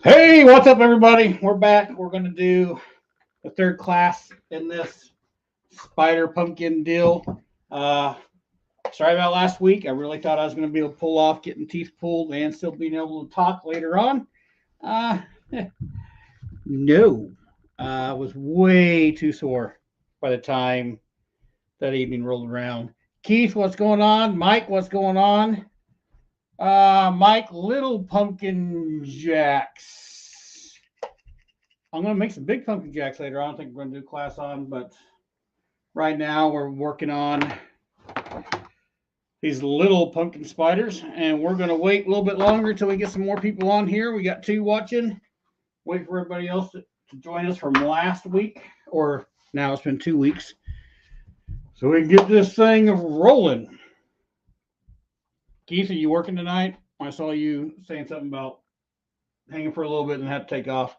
Hey, what's up, everybody? We're back. We're going to do the third class in this spider pumpkin deal. Uh, Sorry about last week. I really thought I was going to be able to pull off getting teeth pulled and still being able to talk later on. Uh, no, I was way too sore by the time that evening rolled around. Keith, what's going on? Mike, what's going on? Mike, Little Pumpkin Jacks. I'm going to make some big pumpkin jacks later on. I don't think we're going to do a class on, but right now we're working on these little pumpkin spiders, and we're going to wait a little bit longer until we get some more people on here. We got two watching. Wait for everybody else to join us from last week, or now it's been 2 weeks, so we can get this thing rolling. Keith, are you working tonight? I saw you saying something about hanging for a little bit and had to take off.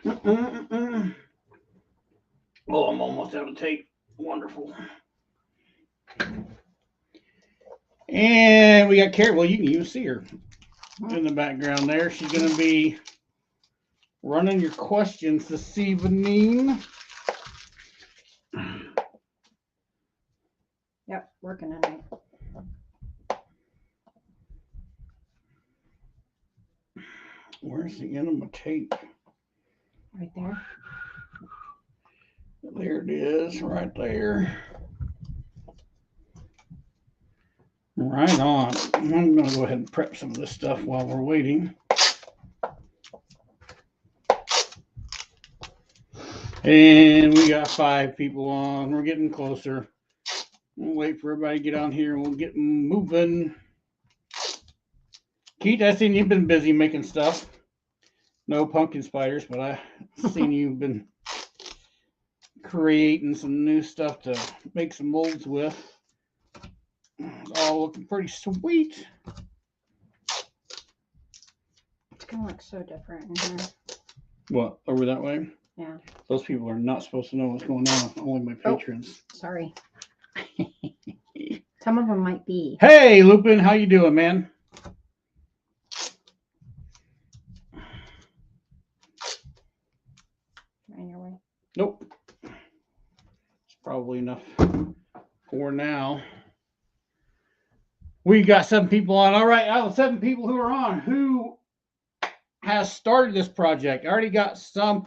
Oh, I'm almost out of tape. Wonderful. And we got Carrie. Well, you can even see her in the background there. She's going to be running your questions this evening. Yep, working tonight. Where's the end of my tape? Right there. There it is, right there. Right on. I'm going to go ahead and prep some of this stuff while we're waiting. And we got 5 people on. We're getting closer. We'll wait for everybody to get on here and we'll get moving. Keith, I seen you've been busy making stuff. No pumpkin spiders, but I seen you've been creating some new stuff to make some molds with. It's all looking pretty sweet. It's gonna look so different in here. What, over that way? Yeah. Those people are not supposed to know what's going on. Only my patrons. Sorry. Some of them might be. Hey, Lupin, how you doing, man? On your way. Nope. It's probably enough for now. We got 7 people on. All right, out of 7 people who are on, who has started this project? I already got some.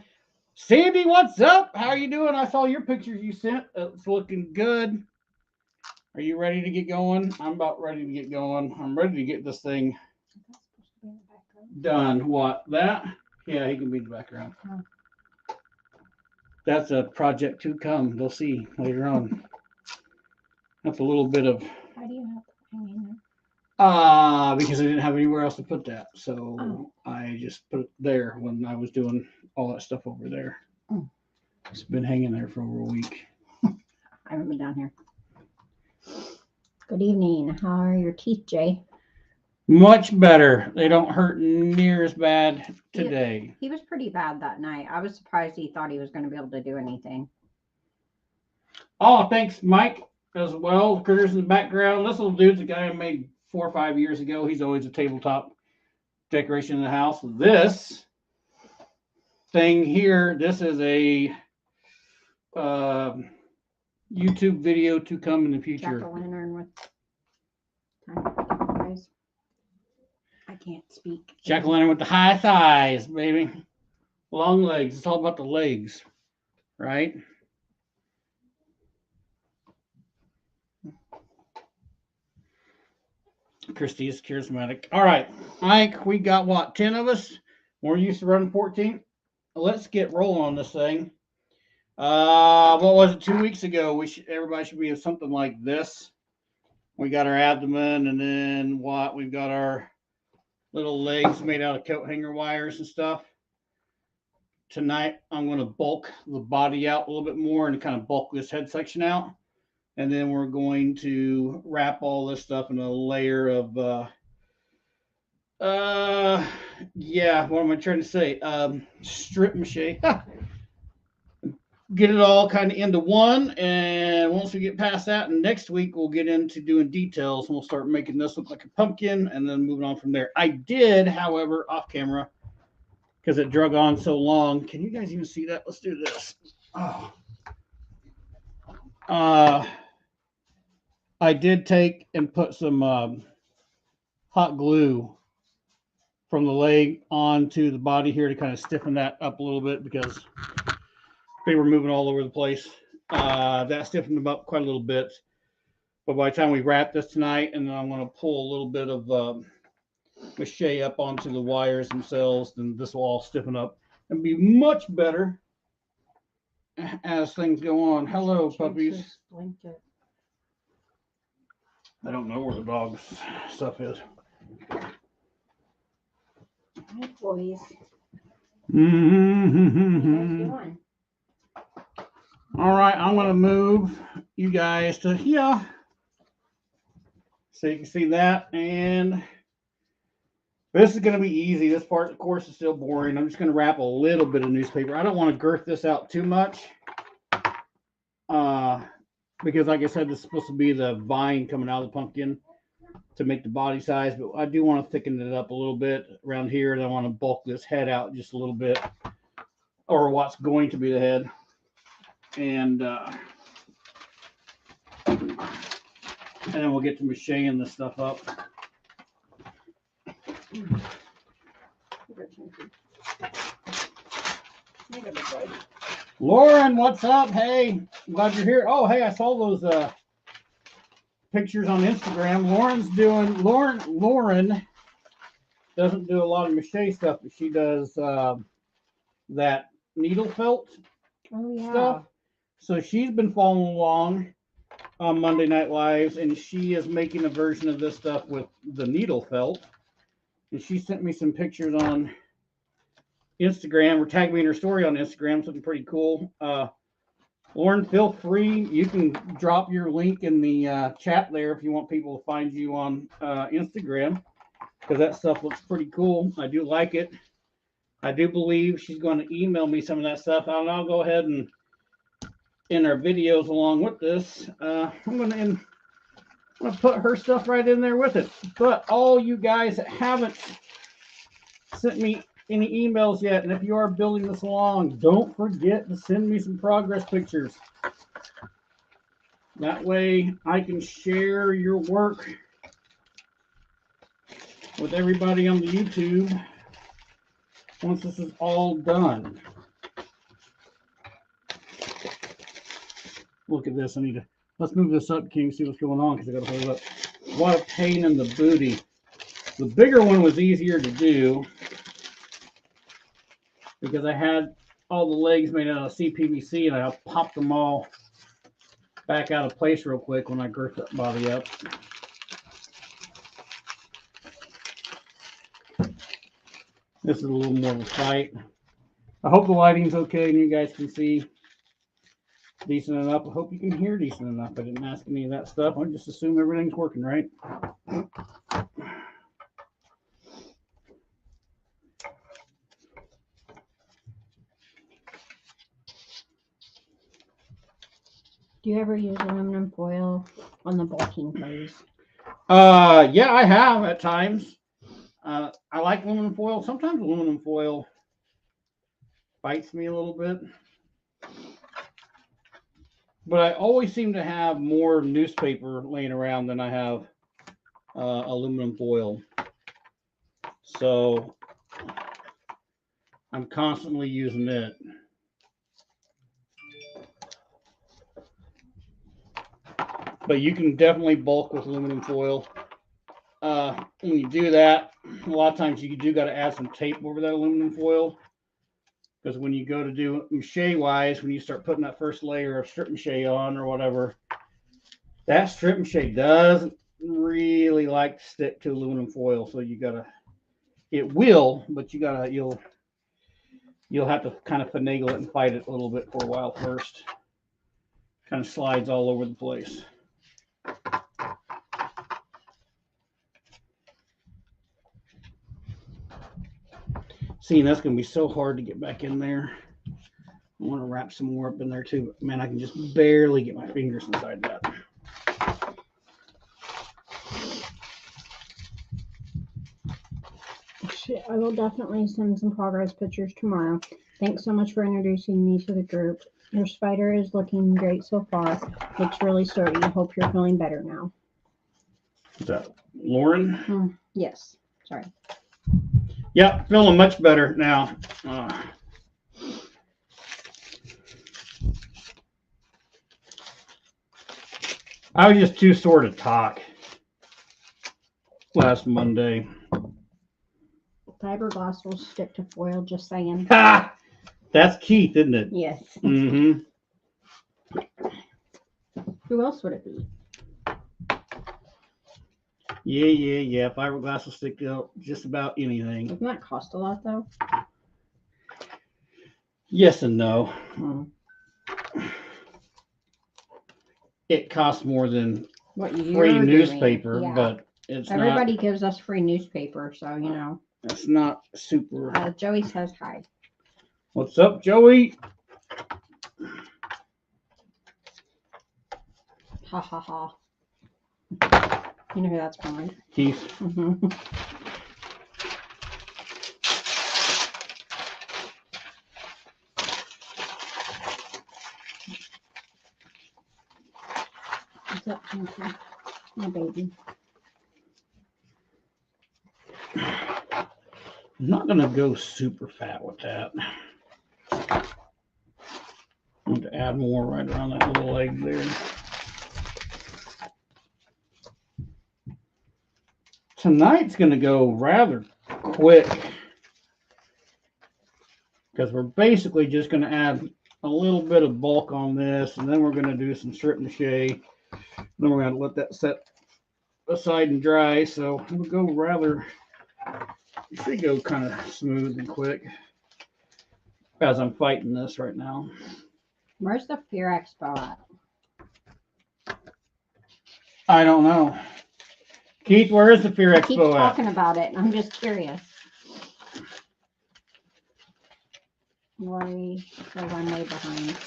Sandy, what's up? How are you doing? I saw your pictures you sent. It's looking good. Are you ready to get going? I'm about ready to get going. I'm ready to get this thing done. What? That? Yeah, he can be in the background. Oh. That's a project to come. They'll see later on. That's a little bit of Why do you have that hanging there? because I didn't have anywhere else to put that. So I just put it there when I was doing all that stuff over there. Oh. It's been hanging there for over a week. I haven't been down here. Good evening. How are your teeth, Jay? Much better. They don't hurt near as bad today. He was pretty bad that night. I was surprised he thought he was going to be able to do anything. Oh, thanks, Mike, as well. Critters in the background. This little dude's a guy I made 4 or 5 years ago. He's always a tabletop decoration in the house. This thing here, this is a YouTube video to come in the future. Jack-o'-lantern with eyes. I can't speak. Jack-o'-lantern with the high thighs, baby. Long legs. It's all about the legs, right? Christy is charismatic. All right, Mike, we got what, 10 of us? We're used to running 14. Let's get rolling on this thing. What was it, 2 weeks ago? Everybody should be something like this. We got our abdomen, and then what? We've got our little legs made out of coat hanger wires and stuff. Tonight, I'm going to bulk the body out a little bit more and kind of bulk this head section out. And then we're going to wrap all this stuff in a layer of, yeah, what am I trying to say? Strip mache. get it all kind of into one. And once we get past that, and next week we'll get into doing details, and we'll start making this look like a pumpkin, and then moving on from there. I did, however, off camera, because it drug on so long. Can you guys even see that? Let's do this. Oh. I did take and put some hot glue from the leg onto the body here to kind of stiffen that up a little bit because they were moving all over the place. That stiffened them up quite a little bit. But by the time we wrap this tonight, and then I'm going to pull a little bit of mache up onto the wires themselves, then this will all stiffen up and be much better as things go on. Hello, puppies. I don't know where the dog's stuff is. Hi, boys. Mm-hmm. All right, I'm going to move you guys to here so you can see that. And this is going to be easy. This part, of course, is still boring. I'm just going to wrap a little bit of newspaper. I don't want to girth this out too much because, like I said, this is supposed to be the vine coming out of the pumpkin to make the body size. But I do want to thicken it up a little bit around here, and I want to bulk this head out just a little bit, or what's going to be the head. And then we'll get to macheing this stuff up. Lauren, what's up? Hey, glad you're here. Oh, hey, I saw those pictures on Instagram. Lauren doesn't do a lot of mache stuff, but she does that needle felt stuff. So she's been following along on Monday Night Lives, and she is making a version of this stuff with the needle felt. And she sent me some pictures on Instagram, or tagged me in her story on Instagram, something pretty cool. Lauren, feel free. You can drop your link in the chat there if you want people to find you on Instagram, because that stuff looks pretty cool. I do like it. I do believe she's going to email me some of that stuff. I'll go ahead and in our videos along with this, I'm going to put her stuff right in there with it. But all you guys that haven't sent me any emails yet, and if you are building this along, don't forget to send me some progress pictures. That way I can share your work with everybody on the YouTube once this is all done. Look at this. Let's move this up, King, see what's going on, because I got to hold it up. What a pain in the booty. The bigger one was easier to do because I had all the legs made out of CPVC, and I popped them all back out of place real quick when I girthed that body up. This is a little more of a fight. I hope the lighting's okay and you guys can see decent enough. I hope you can hear decent enough. I didn't ask any of that stuff. I just assume everything's working right. Do you ever use aluminum foil on the bulking phase? Yeah, I have at times. I like aluminum foil. Sometimes aluminum foil bites me a little bit. But I always seem to have more newspaper laying around than I have aluminum foil. So I'm constantly using it. But you can definitely bulk with aluminum foil. When you do that, a lot of times you do got to add some tape over that aluminum foil. Because when you go to do mache wise, when you start putting that first layer of strip mache on or whatever, that strip mache doesn't really like to stick to aluminum foil. So you gotta, it will, but you'll have to kind of finagle it and fight it a little bit for a while first. Kind of slides all over the place. See, that's going to be so hard to get back in there. want to wrap some more up in there too. But man, I can just barely get my fingers inside that. I will definitely send some progress pictures tomorrow. Thanks so much for introducing me to the group. Your spider is looking great so far. Looks really sturdy. I hope you're feeling better now. Is that Lauren? Yes. Sorry. Yeah, feeling much better now. I was just too sore to talk last Monday. Fiberglass will stick to foil, just saying. Ha! That's Keith, isn't it? Yes. Mm-hmm. Who else would it be? Yeah. Fiberglass will stick to just about anything. Doesn't that cost a lot, though? Yes and no. It costs more than what free newspaper, yeah. but it's everybody not, gives us free newspaper, so you know. It's not super. Joey says hi. What's up, Joey? Ha ha ha. You know who that's from, right? Keith. Mm-hmm. What's up, Kinky? My baby. I'm not going to go super fat with that. I'm going to add more right around that little leg there. Tonight's going to go rather quick because we're basically just going to add a little bit of bulk on this, and then we're going to do some strip mache. Then we're going to let that set aside and dry. So we'll go rather, it should go kind of smooth and quick as I'm fighting this right now. Where's the Fear Expo at? I don't know. Keith, where is the Fear Expo Keep at? talking about it. I'm just curious. Lori says I'm way behind.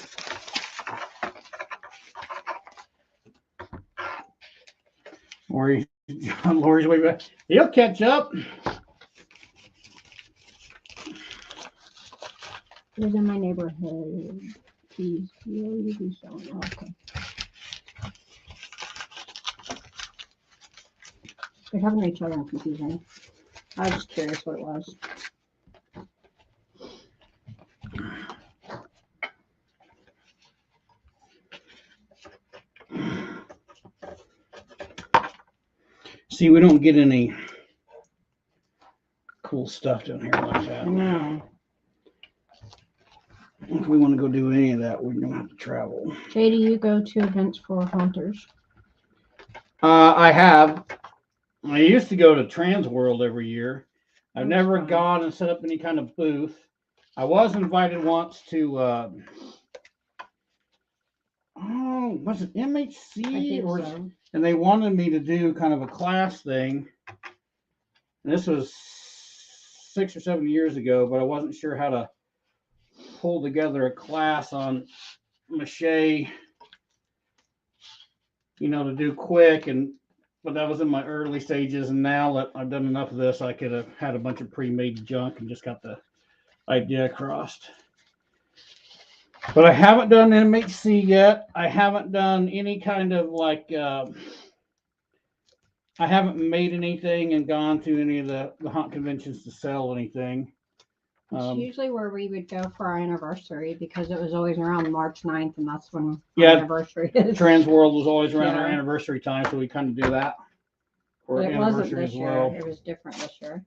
Lori's way back. He'll catch up. Live in my neighborhood. Please, you do so. Okay. They're talking to each other and confusing. I was just curious what it was. See, we don't get any cool stuff down here like that. No. If we want to go do any of that, we're going to have to travel. Jay, do you go to events for hunters? I have. I used to go to Trans World every year. I've That's never fun. gone and set up any kind of booth. I was invited once to, was it MHC? I think or so. And they wanted me to do kind of a class thing. And this was 6 or 7 years ago, but I wasn't sure how to pull together a class on mache, to do quick. But that was in my early stages. And now that I've done enough of this, I could have had a bunch of pre-made junk and just got the idea across. But I haven't done MHC yet. I haven't done any kind of I haven't made anything and gone to any of the hunt conventions to sell anything. It's usually where we would go for our anniversary because it was always around March 9th, and that's when our anniversary is. Trans World was always around our anniversary time, so we kind of do that for But it wasn't anniversary this as well. year. It was different this year.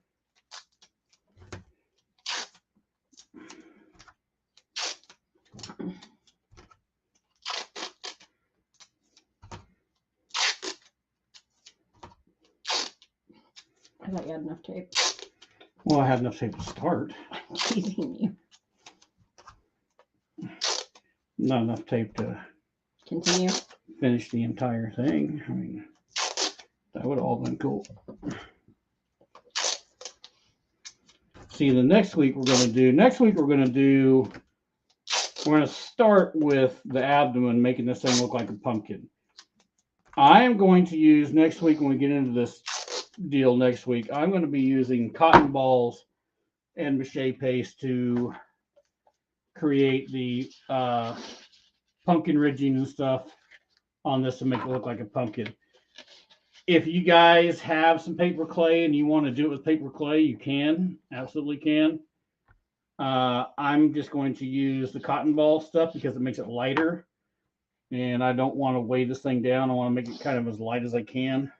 I thought you had enough tape. Well, I had enough tape to start. I'm teasing you. Not enough tape to Continue. finish the entire thing. I mean, that would have all been cool. See, next week we're going to do we're going to start with the abdomen, making this thing look like a pumpkin. I am going to use next week, when we get into this deal next week, I'm going to be using cotton balls and mache paste to create the pumpkin ridging and stuff on this to make it look like a pumpkin. If you guys have some paper clay and you want to do it with paper clay, you can, absolutely can. I'm just going to use the cotton ball stuff because it makes it lighter, and I don't want to weigh this thing down. I want to make it kind of as light as I can.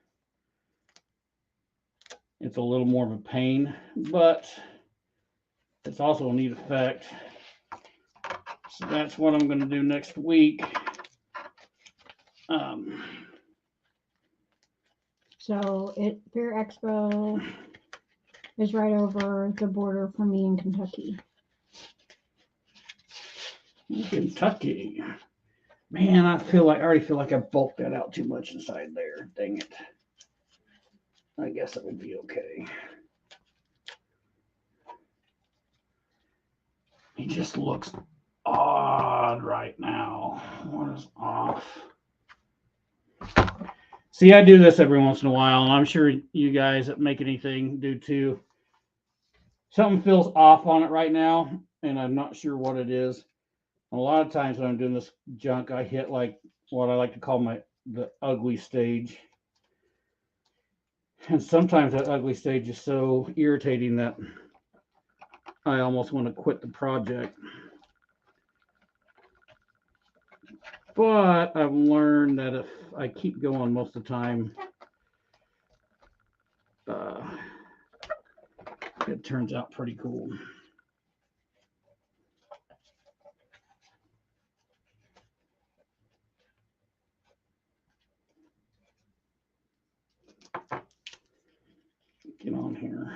It's a little more of a pain, but it's also a neat effect. So that's what I'm going to do next week. So Fair Expo is right over the border for me in Kentucky. Kentucky. Man, I already feel like I bulked that out too much inside there. Dang it. I guess it would be okay. He just looks odd right now. What is off? See, I do this every once in a while, and I'm sure you guys that make anything do too. Something feels off on it right now, and I'm not sure what it is. A lot of times when I'm doing this junk, I hit like what I like to call the ugly stage. And sometimes that ugly stage is so irritating that I almost want to quit the project. But I've learned that if I keep going most of the time, it turns out pretty cool. Get on here.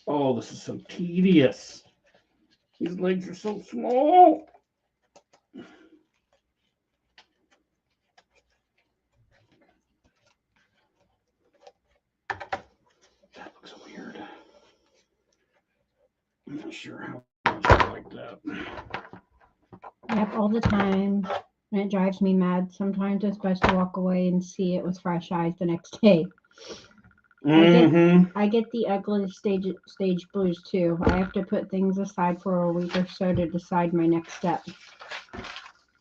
Oh, this is so tedious. These legs are so small. That looks weird. I'm not sure how much I like that. Yep, all the time. And it drives me mad. Sometimes it's best to walk away and see it with fresh eyes the next day. I get the ugly stage blues too. I have to put things aside for a week or so to decide my next step.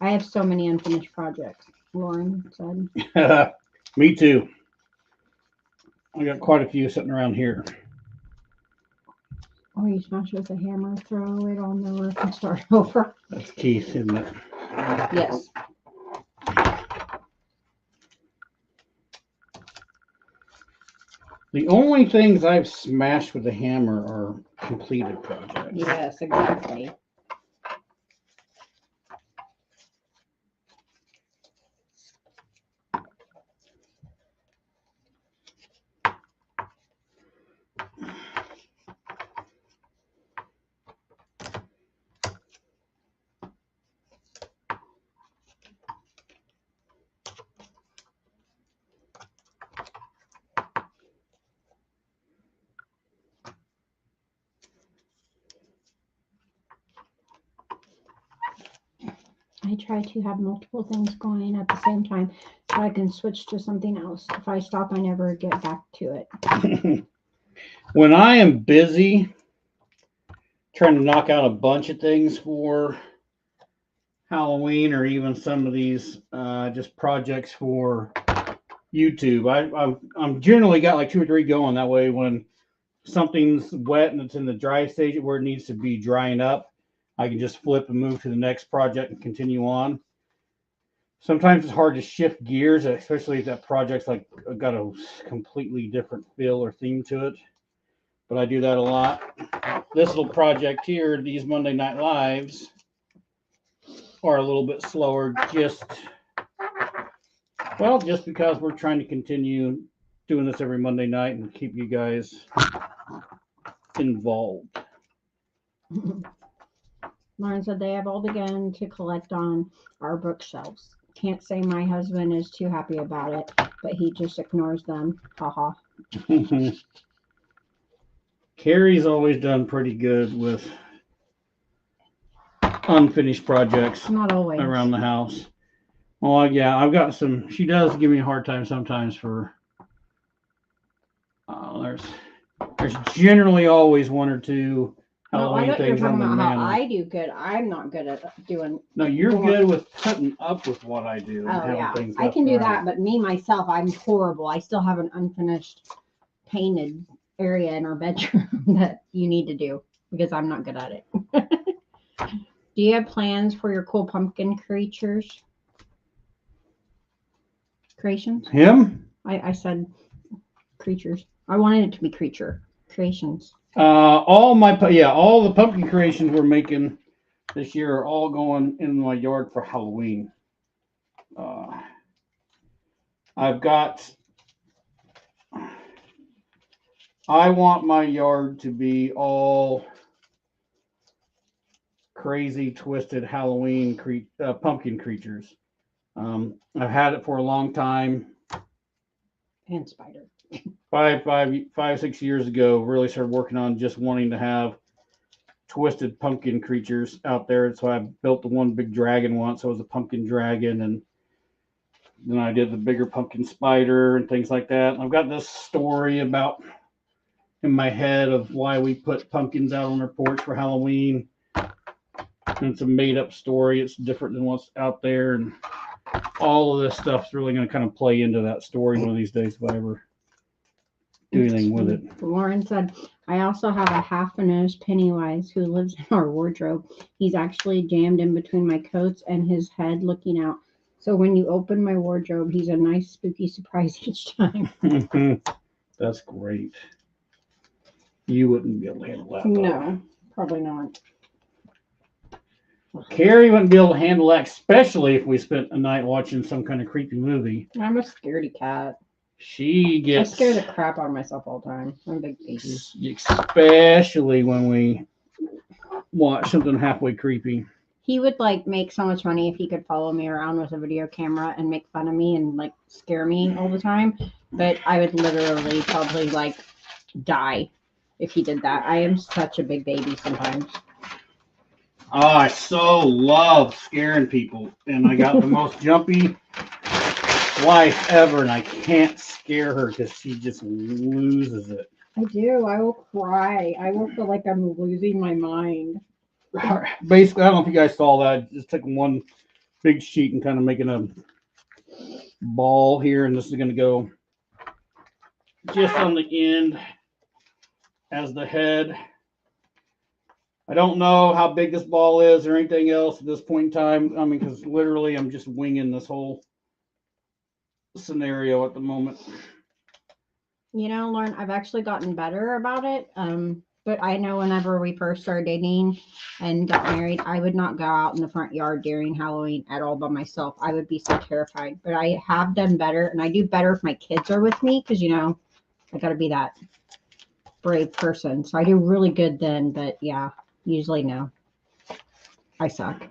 I have so many unfinished projects, Lauren said. Me too. I got quite a few sitting around here. Or you smash it with a hammer, throw it on the roof, and start over. That's Keith, isn't it? Yes. The only things I've smashed with a hammer are completed projects. Yes, exactly. I try to have multiple things going at the same time so I can switch to something else. If I stop, I never get back to it. When I am busy trying to knock out a bunch of things for Halloween, or even some of these just projects for YouTube, I'm generally got like 2 or 3 going. That way, when something's wet and it's in the dry stage where it needs to be drying up, I can just flip and move to the next project and continue on. Sometimes it's hard to shift gears, especially if that project's like got a completely different feel or theme to it. But I do that a lot. This little project here, these Monday Night Lives, are a little bit slower, just because we're trying to continue doing this every Monday night and keep you guys involved. Lauren said they have all begun to collect on our bookshelves. Can't say my husband is too happy about it, but he just ignores them. Haha. Carrie's always done pretty good with unfinished projects Not always. around the house. Well, yeah, I've got some. She does give me a hard time sometimes for. There's generally always one or two No, I Halloween thought you were things on talking the about how mantle. I do good. I'm not good at doing. No, you're Well, good with putting up with what I do. And Oh having yeah, things I left can do around. that, but me myself, I'm horrible. I still have an unfinished painted area in our bedroom that you need to do because I'm not good at it. Do you have plans for your cool pumpkin creatures? Creations? Him? I said creatures. I wanted it to be creature creations. All the pumpkin creations we're making this year are all going in my yard for Halloween. I've got. I want my yard to be all crazy, twisted Halloween pumpkin creatures. I've had it for a long time. And spider. 6 years ago, really started working on just wanting to have twisted pumpkin creatures out there. So I built the one big dragon once. So it was a pumpkin dragon, and then I did the bigger pumpkin spider and things like that. And I've got this story about in my head of why we put pumpkins out on our porch for Halloween. And it's a made up story. It's different than what's out there, and all of this stuff's really going to kind of play into that story one of these days if I ever do anything with it. Lauren said, I also have a half-a-nosed Pennywise who lives in our wardrobe. He's actually jammed in between my coats and his head looking out. So when you open my wardrobe, he's a nice spooky surprise each time. That's great. You wouldn't be able to handle that. No, probably not. Carrie wouldn't be able to handle that, especially if we spent a night watching some kind of creepy movie. I'm a scaredy cat. She gets. I scare the crap out of myself all the time. I'm a big baby. Especially when we watch something halfway creepy. He would like make so much money if he could follow me around with a video camera and make fun of me and like scare me all the time. But I would literally probably like die if he did that. I am such a big baby sometimes. Oh, I so love scaring people, and I got the most jumpy wife ever, and I can't scare her because she just loses it. I do. I will cry. I will feel like I'm losing my mind. Basically, I don't know if you guys saw that. I just took one big sheet and kind of making a ball here, and this is going to go just on the end as the head. I don't know how big this ball is or anything else at this point in time. I mean, because literally I'm just winging this whole scenario at the moment. You know, Lauren, I've actually gotten better about it. But I know whenever we first started dating and got married, I would not go out in the front yard during Halloween at all by myself. I would be so terrified. But I have done better, and I do better if my kids are with me because, you know, I got to be that brave person. So I do really good then, but yeah, usually no. I suck.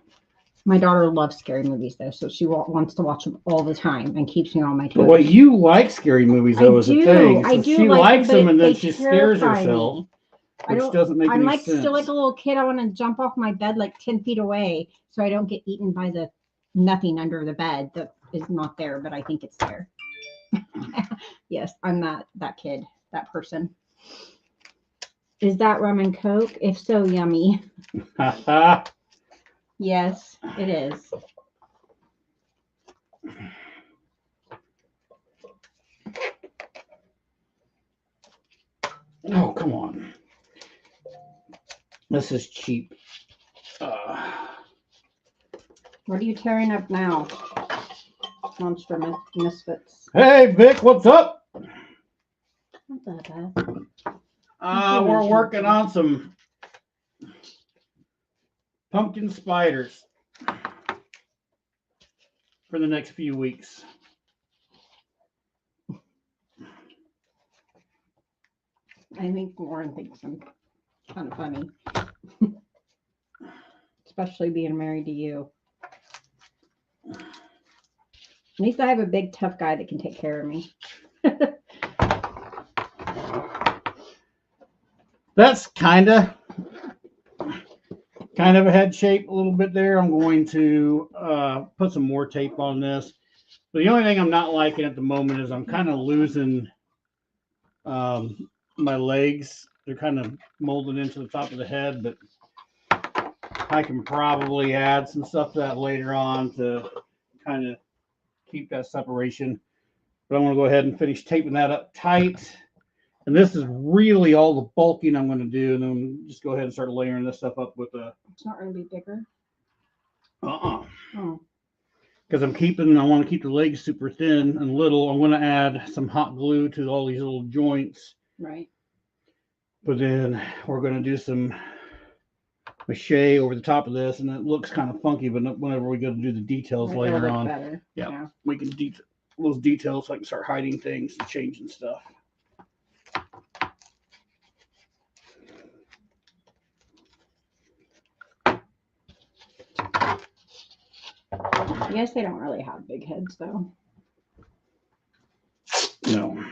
My daughter loves scary movies though, so she wants to watch them all the time and keeps me on my toes. But what you like scary movies though is the thing. I So do she like likes them, them but and then they she scares terrify herself, me. which doesn't make I'm any like sense. still like a little kid. I want to jump off my bed like 10 feet away so I don't get eaten by the nothing under the bed that is not there, but I think it's there. Yes, I'm that kid, that person. Is that rum and coke? If so, yummy. Yes, it is. Oh, come on. This is cheap. What are you tearing up now? Monster Misfits. Hey, Vic, what's up? Not that bad. We're working on some pumpkin spiders for the next few weeks. I think Lauren thinks I'm kind of funny. Especially being married to you. At least I have a big tough guy that can take care of me. That's kind of a head shape a little bit there. I'm going to put some more tape on this. But the only thing I'm not liking at the moment is I'm kind of losing my legs. They're kind of molded into the top of the head, but I can probably add some stuff to that later on to kind of keep that separation. But I'm going to go ahead and finish taping that up tight. And this is really all the bulking I'm going to do. And then just go ahead and start layering this stuff up with a... It's not going to be bigger. Oh. Because I want to keep the legs super thin and little. I'm going to add some hot glue to all these little joints. Right. But then we're going to do some mache over the top of this, and it looks kind of funky, but whenever we go to do the details later on, better. Yeah, we can those details so I can start hiding things and changing stuff. I guess they don't really have big heads, though. No.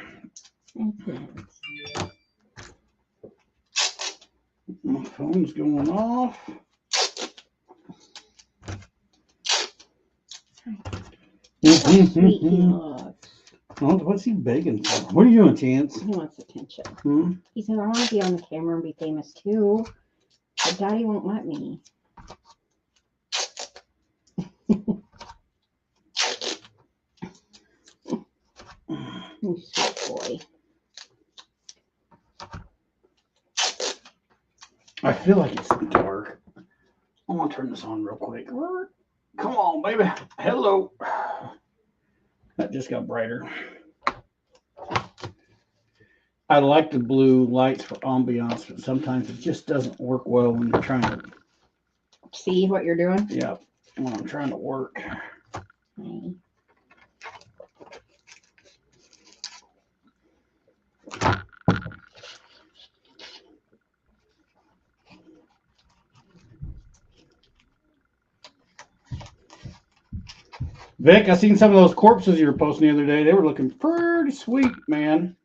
My phone's going off. Sweet he looks. Oh, what's he begging for? What are you doing, Chance? He wants attention. He said, I want to be on the camera and be famous too. But Daddy won't let me. You sweet boy. I feel like it's dark. I want to turn this on real quick. Come on, baby. Hello. That just got brighter. I like the blue lights for ambiance, but sometimes it just doesn't work well when you're trying to see what you're doing. Yeah, when I'm trying to work. Vic, I seen some of those corpses you were posting the other day. They were looking pretty sweet, man.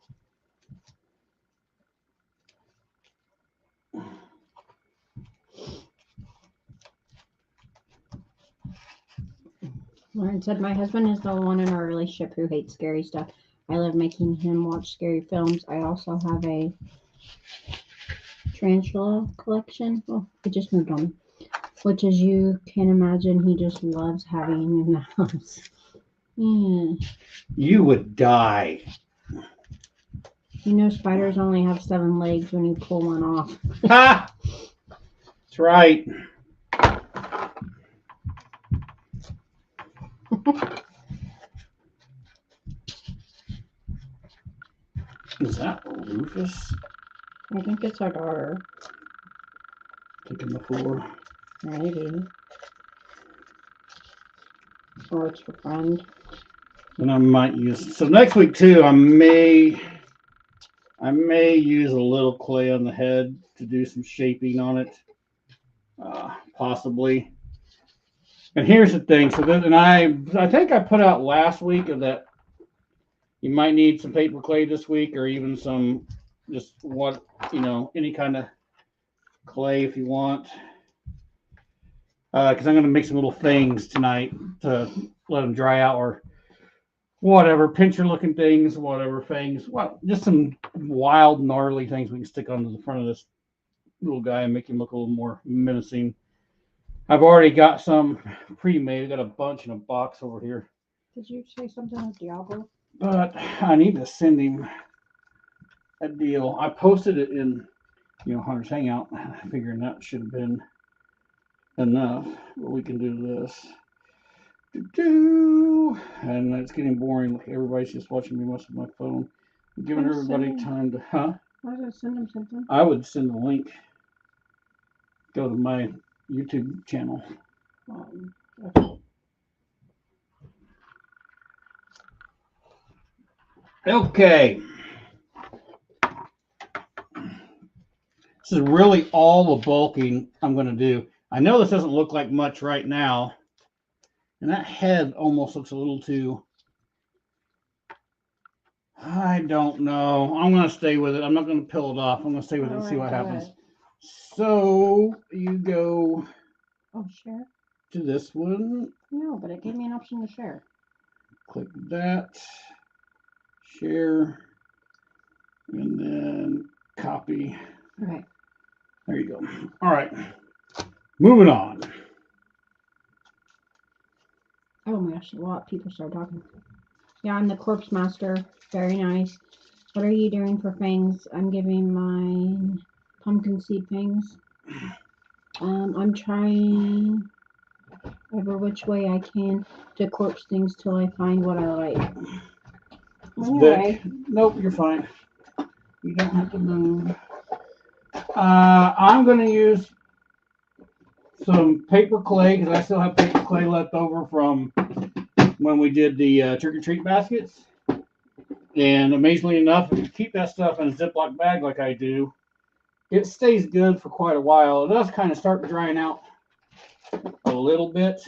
Lauren said, my husband is the one in our relationship who hates scary stuff. I love making him watch scary films. I also have a tarantula collection. Oh, it just moved on. Which, as you can imagine, he just loves having in the house. Yeah. You would die. You know, spiders only have 7 legs when you pull one off. Ha! That's right. Is that Rufus? I think it's our daughter. Taking the floor. Maybe. Or it's her friend. And I might use, so next week too, I may use a little clay on the head to do some shaping on it. Possibly. And here's the thing. So then, and I think I put out last week of that you might need some paper clay this week, or even some, just what, any kind of clay if you want. Because I'm going to make some little things tonight to let them dry out, or whatever, pincher looking things, whatever things. Well, just some wild, gnarly things we can stick onto the front of this little guy and make him look a little more menacing. I've already got some pre-made. I got a bunch in a box over here. Did you say something with Diablo? But I need to send him a deal. I posted it in, Hunter's Hangout, figuring that should have been enough. But we can do this. And it's getting boring. Everybody's just watching me watch my phone. I'm giving everybody time to, Why did I send him something? I would send a link. Go to my YouTube channel. Okay. This is really all the bulking I'm going to do. I know this doesn't look like much right now. And that head almost looks a little too I don't know. I'm gonna stay with it. I'm not gonna peel it off. I'm gonna stay with it and see what happens. So you go Oh, share? to this one. No, but it gave me an option to share. Click that. Share. And then copy. Okay. There you go. All right. Moving on. Oh my gosh, a lot of people start talking. Yeah, I'm the corpse master. Very nice. What are you doing for fangs? I'm giving mine pumpkin seed fangs. I'm trying every which way I can to corpse things till I find what I like. Anyway, Nope, you're fine. You don't have to move. I'm going to use some paper clay because I still have paper clay left over from when we did the trick-or-treat baskets. And amazingly enough, if you keep that stuff in a Ziploc bag like I do, it stays good for quite a while. It does kind of start drying out a little bit,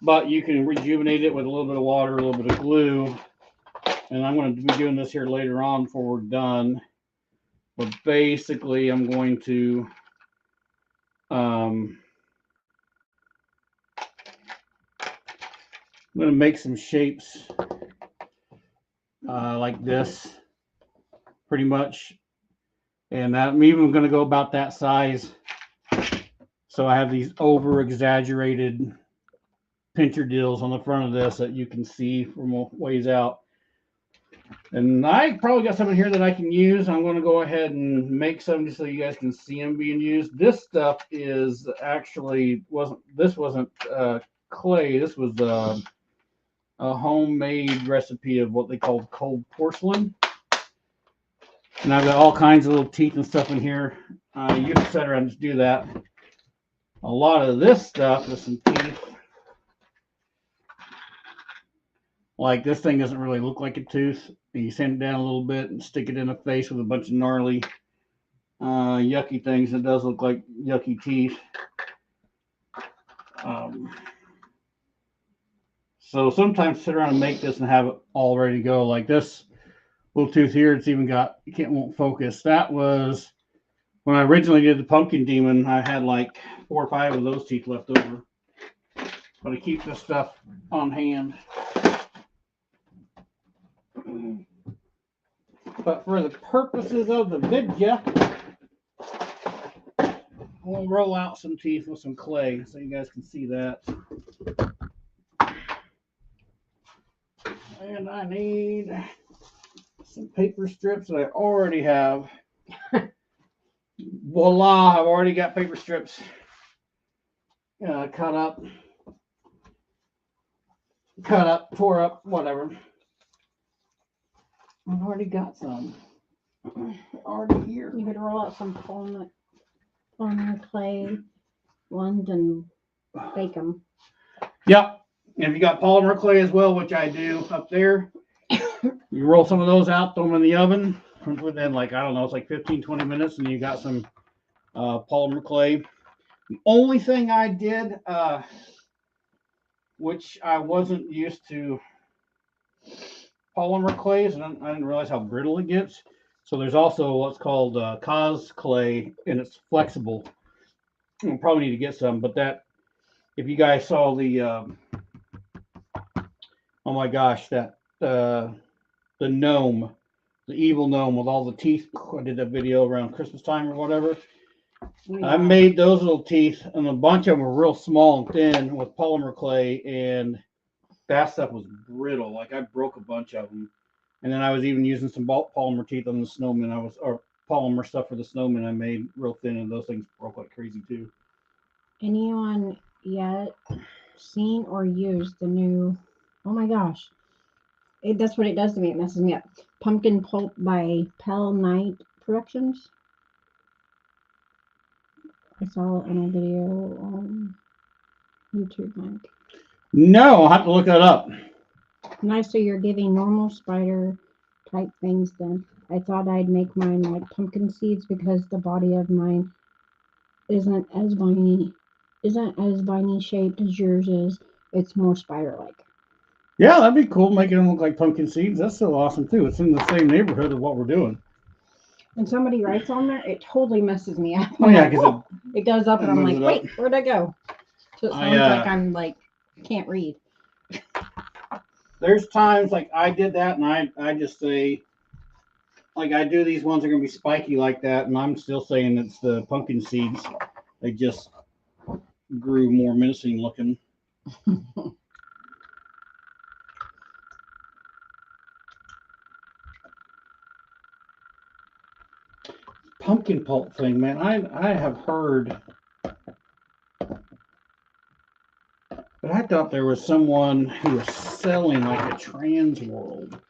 but you can rejuvenate it with a little bit of water, a little bit of glue. And I'm going to be doing this here later on before we're done. But basically, I'm going to make some shapes like this, pretty much. And I'm even going to go about that size. So I have these over-exaggerated pincher deals on the front of this that you can see from a ways out. And I probably got some in here that I can use. I'm going to go ahead and make some just so you guys can see them being used. This stuff is actually wasn't clay. This was a homemade recipe of what they call cold porcelain. And I've got all kinds of little teeth and stuff in here. You can sit around and just do that. A lot of this stuff is some teeth. Like this thing doesn't really look like a tooth. You sand it down a little bit and stick it in the face with a bunch of gnarly, yucky things. It does look like yucky teeth. So sometimes sit around and make this and have it all ready to go. Like this little tooth here, it's even got, won't focus. That was when I originally did the pumpkin demon. I had like 4 or 5 of those teeth left over. But I keep this stuff on hand. But for the purposes of the video, we'll roll out some teeth with some clay so you guys can see that. And I need some paper strips that I already have. Voila, I've already got paper strips cut up, tore up, whatever. I've already got some. Already here. You could roll out some polymer clay ones and bake them. Yep. And if you got polymer clay as well, which I do up there, you roll some of those out, throw them in the oven within like, I don't know, it's like 15, 20 minutes, and you got some polymer clay. The only thing I did, which I wasn't used to polymer clays, and I didn't realize how brittle it gets. So there's also what's called cos clay, and it's flexible. We'll probably need to get some, but that, if you guys saw the, oh my gosh, that the gnome, the evil gnome with all the teeth. I did that video around Christmas time or whatever. Yeah. I made those little teeth, and a bunch of them were real small and thin with polymer clay, and that stuff was brittle. Like I broke a bunch of them. And then I was even using some polymer teeth on the snowman. Or polymer stuff for the snowman I made real thin, and those things broke like crazy too. Anyone yet seen or used the new, oh my gosh, that's what it does to me. It messes me up. Pumpkin Pulp by Pell Knight Productions. I saw it in a video on YouTube, Mike. No, I'll have to look that up. Nice, so you're giving normal spider type things then. I thought I'd make mine like pumpkin seeds because the body of mine isn't as viney shaped as yours is. It's more spider-like. Yeah, that'd be cool, making them look like pumpkin seeds. That's so awesome too. It's in the same neighborhood of what we're doing. When somebody writes on there, it totally messes me up. Oh I'm yeah, like, because "Whoa." It goes up, and I'm moves like, it up. wait, where'd I go? So it I, sounds like I'm like can't read. there's times like I did that, and I just say, like, I do these ones that are gonna be spiky like that, and I'm still saying it's the pumpkin seeds. They just grew more menacing looking. Pumpkin pulp thing, man. I have heard, but I thought there was someone who was selling like a trans world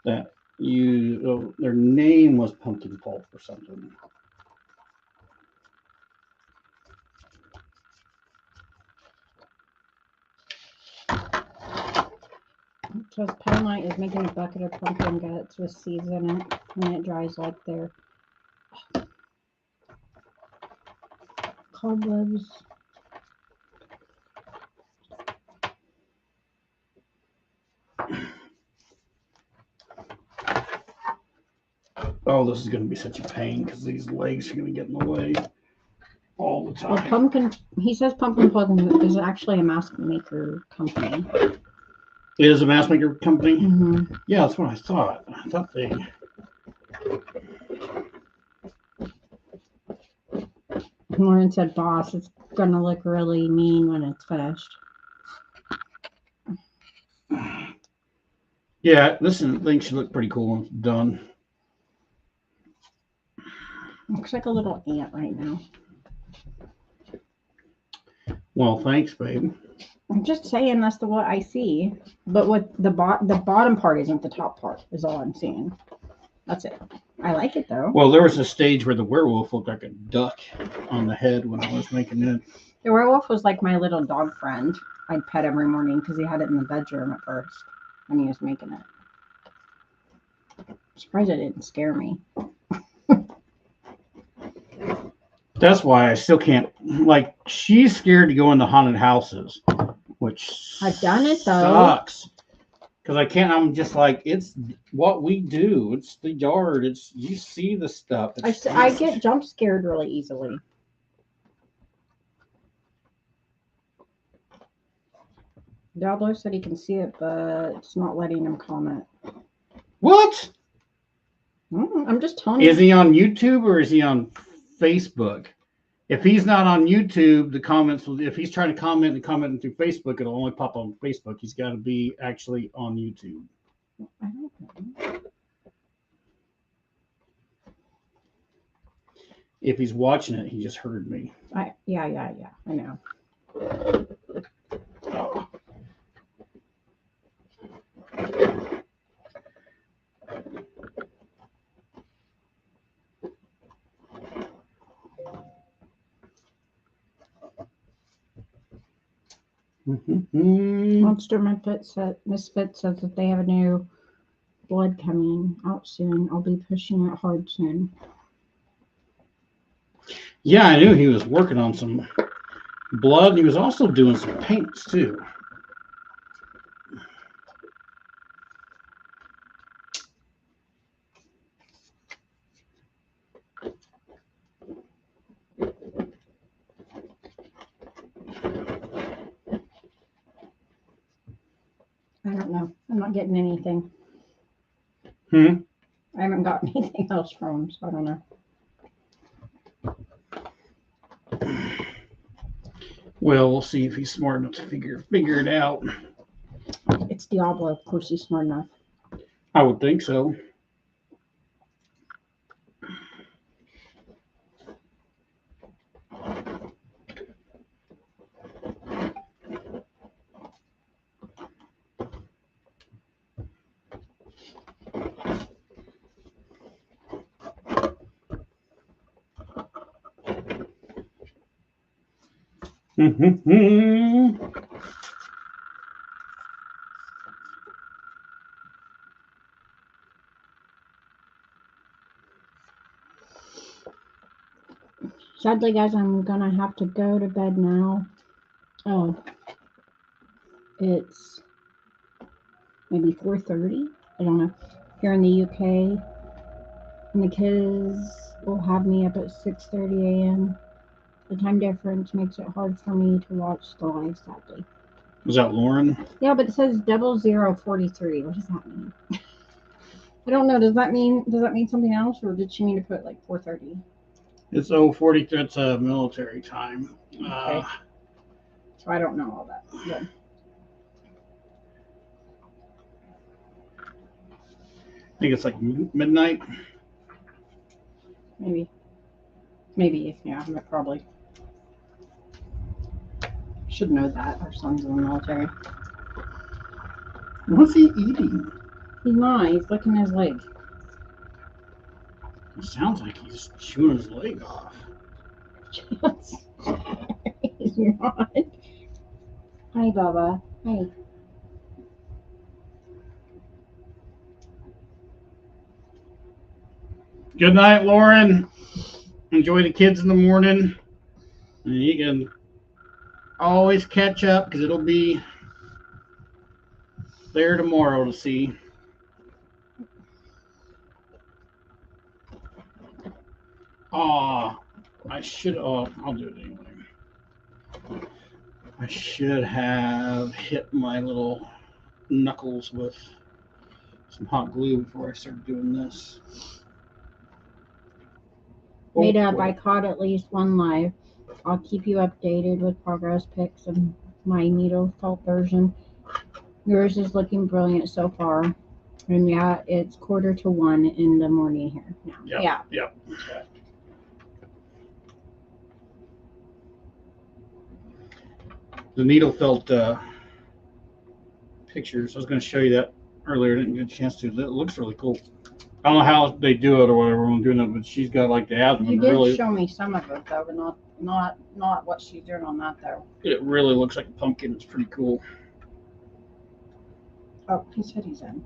that their name was pumpkin pulp or something. It says Penlight is making a bucket of pumpkin guts with seeds in it when it dries like their cobwebs. Oh, this is going to be such a pain because these legs are going to get in the way all the Well, time. he says pumpkin plug is actually a mask maker company. It is a mask maker company? Mm-hmm. Yeah, that's what I thought. I thought they. Lauren said, boss, it's going to look really mean when it's finished. Yeah, this thing should look pretty cool when it's done. Looks like a little ant right now. Well, thanks, babe. I'm just saying that's what I see. But what the bottom part isn't the top part, is all I'm seeing. That's it. I like it though. Well, there was a stage where the werewolf looked like a duck on the head when I was making it. The werewolf was like my little dog friend. I'd pet every morning because he had it in the bedroom at first when he was making it. I'm surprised it didn't scare me. That's why I still can't. Like, she's scared to go into haunted houses, which I've done it though. Sucks. Because I can't. I'm just like, it's what we do. It's the yard. It's you see the stuff. I get jump scared really easily. Diablo said he can see it, but it's not letting him comment. What? I'm just telling you. Is he on YouTube or is he on Facebook? If he's not on YouTube, the comments will. If he's trying to comment through Facebook, it'll only pop on Facebook. He's got to be actually on YouTube. I don't know. If he's watching it, he just heard me. Yeah. I know. Oh. Monster Misfit says that they have a new blood coming out soon. I'll be pushing it hard soon. Yeah, I knew he was working on some blood. And he was also doing some paints too. I don't know. I'm not getting anything. I haven't got anything else from him, so I don't know. Well, we'll see if he's smart enough to figure it out. It's Diablo. Of course he's smart enough. I would think so. Sadly, guys, I'm gonna have to go to bed now. Oh, it's maybe 4:30. I don't know. Here in the UK, and the kids will have me up at 6:30 a.m. The time difference makes it hard for me to watch the live, sadly. Was that Lauren? Yeah, but it says 0043. What does that mean? I don't know. Does that mean something else, or did she mean to put like 4:30? It's 0:40. That's a military time. Okay. So I don't know all that. But I think it's like midnight. maybe, yeah, probably. Should know that. Our son's in the military. What's he eating? He's not. He's licking his leg. It sounds like he's chewing his leg off. He's not. Hi, Baba. Hi. Good night, Lauren. Enjoy the kids in the morning. And you can always catch up because it'll be there tomorrow to see. I'll do it anyway. I should have hit my little knuckles with some hot glue before I started doing this. Made up. I caught at least one live. I'll keep you updated with progress pics of my needle felt version. Yours is looking brilliant so far. And yeah, it's 1:45 in the morning here now. Yep. The needle felt pictures. I was going to show you that earlier. I didn't get a chance to. It looks really cool. I don't know how they do it or whatever when doing it, but she's got like the abdomen. You did really show me some of it though, but not what she's doing on that though. It really looks like a pumpkin. It's pretty cool. Oh, he said he's in.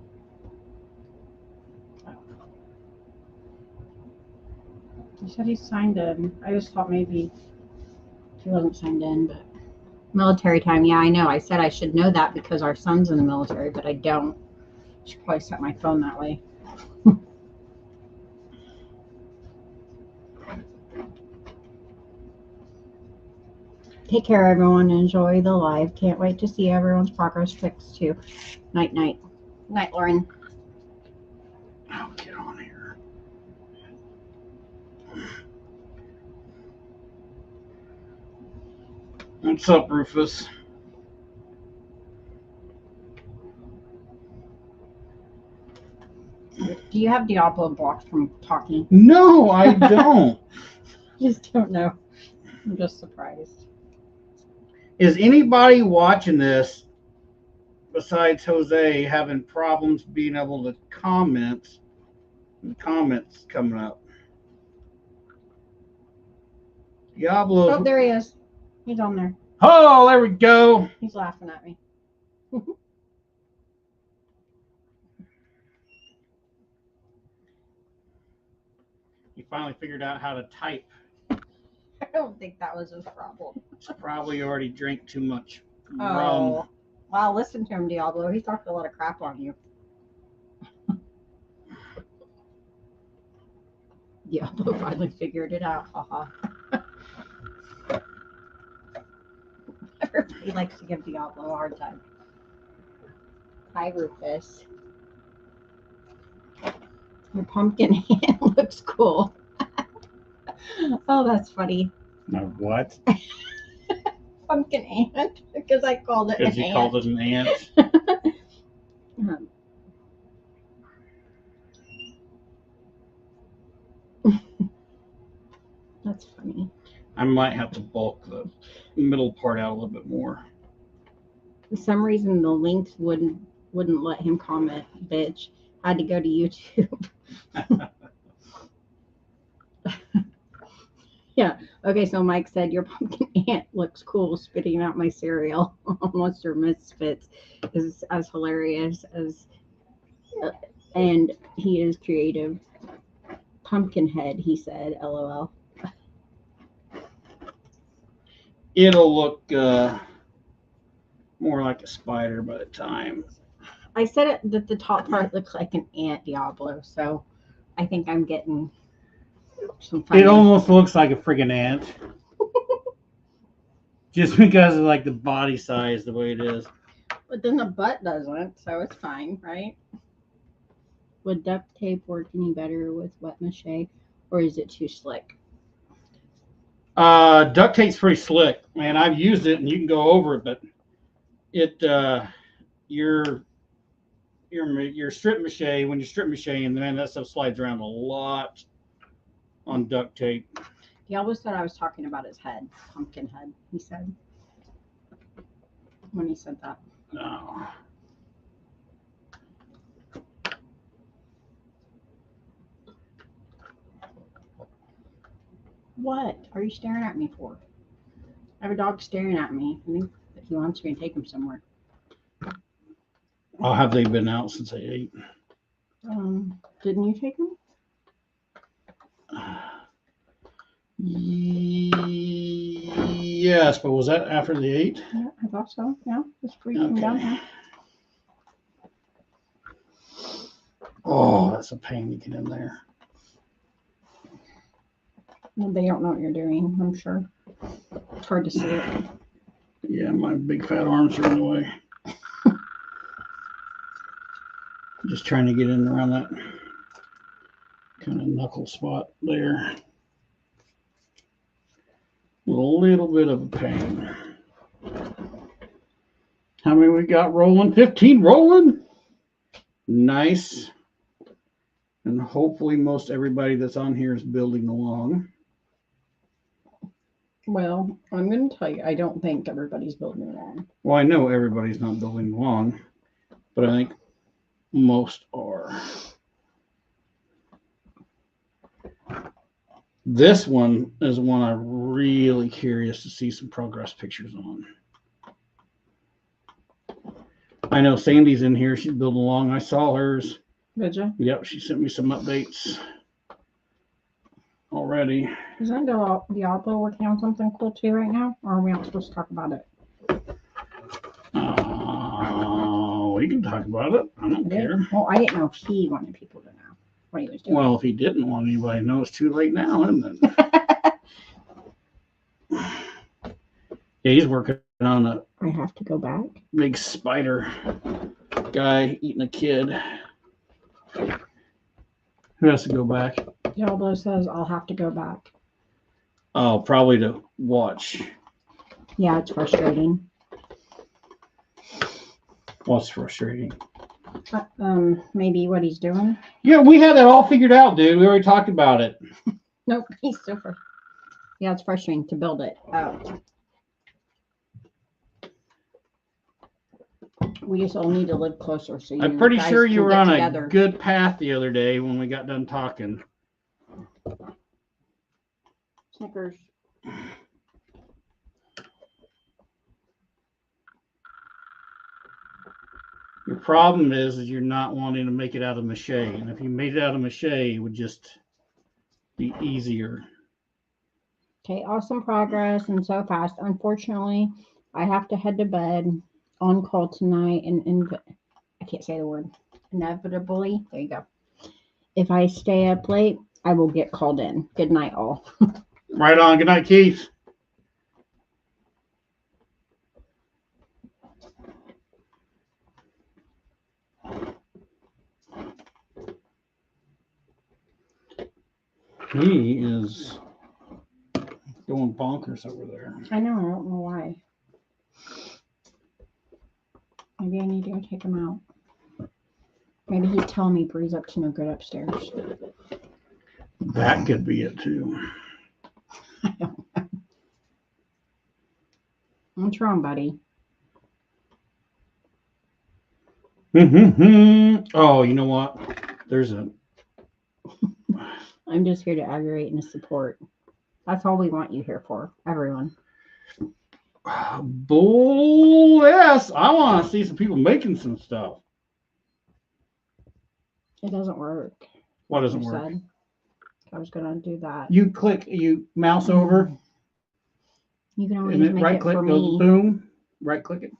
He said he's signed in. I just thought maybe he wasn't signed in, but military time. Yeah, I know. I said I should know that because our son's in the military, but I don't. I should probably set my phone that way. Take care, everyone. Enjoy the live. Can't wait to see everyone's progress pics too. Night, night. Night, Lauren. I'll get on here. What's up, Rufus? Do you have Diablo blocked from talking? No, I don't. Just don't know. I'm just surprised. Is anybody watching this besides Jose having problems being able to comment? Comments coming up. Diablo. Oh, there he is. He's on there. Oh, there we go. He's laughing at me. He finally figured out how to type. I don't think that was his problem. He probably already drank too much rum. Oh, wow, listen to him, Diablo. He talked a lot of crap on you. Diablo finally figured it out. Haha. Everybody likes to give Diablo a hard time. Hi, Rufus. Your pumpkin hand looks cool. Oh, that's funny. No, what? Pumpkin ant, because I called it an ant. Because you called it an ant. That's funny. I might have to bulk the middle part out a little bit more. For some reason, the links wouldn't let him comment. Bitch, had to go to YouTube. Yeah. Okay. So Mike said your pumpkin ant looks cool, spitting out my cereal. Monster Misfits is as hilarious as, and he is creative. Pumpkinhead, he said. LOL. It'll look more like a spider by the time I said it that the top part looks like an ant Diablo, so I think I'm getting some fun. It almost looks like a friggin' ant. Just because of like the body size, the way it is. But then the butt doesn't, so it's fine, right? Would duct tape work any better with wet mache, or is it too slick? Duct tape's pretty slick, man. I've used it and you can go over it, but it your strip mache, when you strip mache, and man, that stuff slides around a lot on duct tape. He always thought I was talking about his head, pumpkin head, he said. When he said that. No. What are you staring at me for? I have a dog staring at me. I think that he wants me to take him somewhere. How have they been out since they ate? Didn't you take him? Yes, but was that after they ate? Yeah, I thought so. Yeah, just freaking down here. Oh, that's a pain to get in there. Well, they don't know what you're doing, I'm sure. It's hard to see it. Yeah, my big fat arms are in the way. Just trying to get in around that kind of knuckle spot there. A little bit of a pain. How many we got rolling? 15 rolling. Nice. And hopefully most everybody that's on here is building along. Well, I'm going to tell you, I don't think everybody's building along. Well, I know everybody's not building along, but I think most are. This one is one I'm really curious to see some progress pictures on. I know Sandy's in here. She's building along. I saw hers. Did you? Yep, she sent me some updates already. Isn't Diablo working on something cool too right now? Or are we not supposed to talk about it? We can talk about it. I don't care. Well, I didn't know if he wanted people to know what he was doing. Well, if he didn't want anybody to know, it's too late now, isn't it? Yeah, he's working on a I have to go back. big spider guy eating a kid. Who has to go back? Diablo says I'll have to go back. Oh, probably to watch. Yeah, it's frustrating. What's frustrating? Maybe what he's doing. Yeah, we had that all figured out, dude. We already talked about it. Nope, he's still frustrated. Yeah, it's frustrating to build it out. We just all need to live closer. So I'm pretty sure you were on together. a good path the other day when we got done talking. Snickers. Your problem is you're not wanting to make it out of mache. And if you made it out of mache, it would just be easier. Okay, awesome progress and so fast. Unfortunately, I have to head to bed on call tonight and I can't say the word. Inevitably, there you go. If I stay up late, I will get called in. Good night, all. Right on. Good night, Keith. He is going bonkers over there. I know, I don't know why. Maybe I need to go take him out. Maybe he's telling me Bree's up to no good upstairs. That could be it too. I don't know. What's wrong, buddy? Oh, you know what? There's a. I'm just here to aggravate and support. That's all we want you here for, everyone. Bull, yes. I want to see some people making some stuff. It doesn't work. What doesn't I work? said. I was gonna do that. You mouse over, You can always and then make right it click, for goes me. boom, right click it,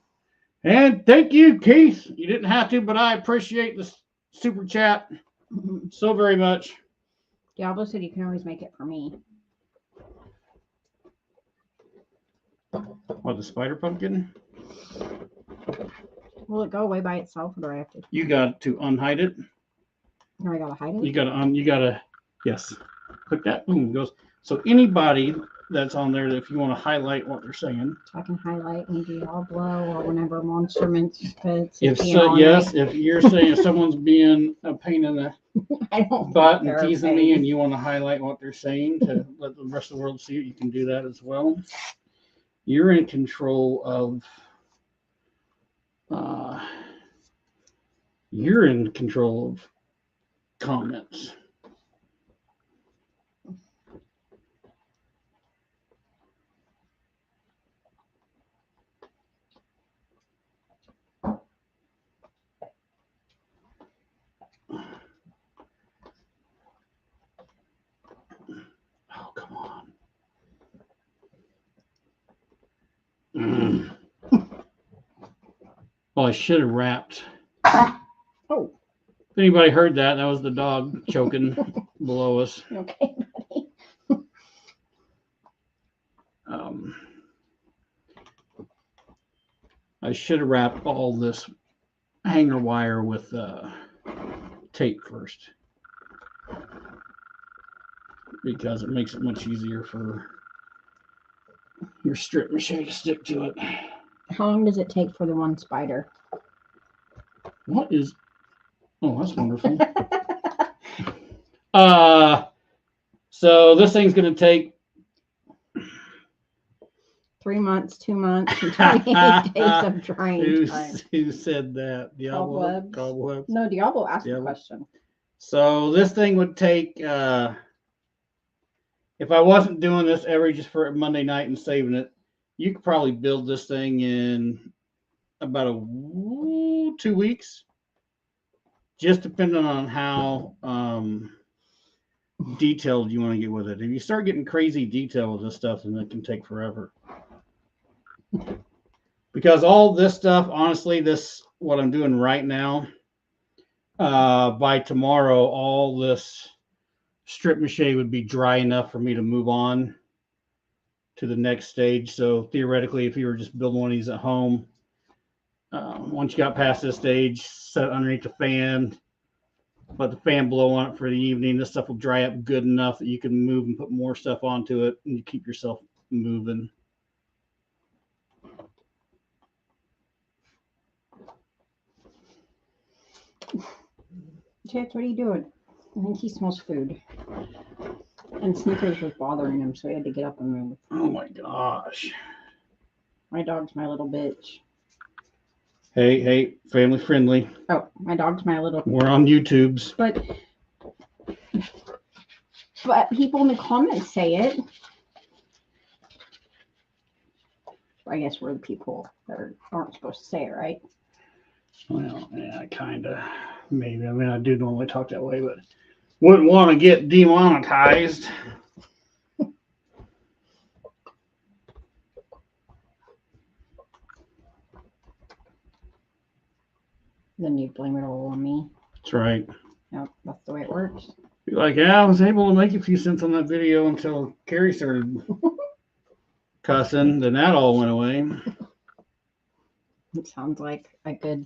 And thank you, Keith. You didn't have to, but I appreciate the super chat so very much. Diablo said you can always make it for me. What, the spider pumpkin? Will it go away by itself, or do I have to? You got to unhide it. Or I gotta hide it? You gotta yes. Click that. Boom, it goes. So anybody that's on there, if you want to highlight what they're saying. So I can highlight me Diablo or whenever Monster Mints fits. If so, yes, if you're saying if someone's being a pain in the I don't butt and teasing me and you want to highlight what they're saying to let the rest of the world see it, you can do that as well. You're in control of comments. Oh, come on. Well, I should have wrapped. Oh. If anybody heard that, that was the dog choking below us. Okay, buddy. I should have wrapped all this hanger wire with tape first, because it makes it much easier for your strip mache to stick to it. How long does it take for the one spider? What is? Oh, that's wonderful. So this thing's gonna take 3 months, 2 months, and 28 days of drying time. Who said that? Diablo? Cobwebs? No, Diablo asked a question. So this thing would take, if I wasn't doing this every just for Monday night and saving it, you could probably build this thing in about 2 weeks, just depending on how detailed you want to get with it. If you start getting crazy detail with this stuff, then it can take forever. Because all this stuff, honestly, what I'm doing right now, by tomorrow, all this strip mache would be dry enough for me to move on to the next stage. So theoretically, if you were just building one of these at home, once you got past this stage, set it underneath the fan, let the fan blow on it for the evening. This stuff will dry up good enough that you can move and put more stuff onto it, and you keep yourself moving. Chance, what are you doing? I think he smells food. And Snickers was bothering him, so he had to get up and move. Oh my gosh. My dog's my little bitch. Hey, family friendly. Oh, my dog's my little. We're on YouTube's. But people in the comments say it. I guess we're the people that aren't supposed to say it, right? Well, yeah, kind of. Maybe. I mean, I do normally talk that way, but wouldn't want to get demonetized. Then you blame it all on me. That's right. Yep, that's the way it works. Be like, yeah, I was able to make a few cents on that video until Carrie started cussing. Then that all went away. It sounds like a good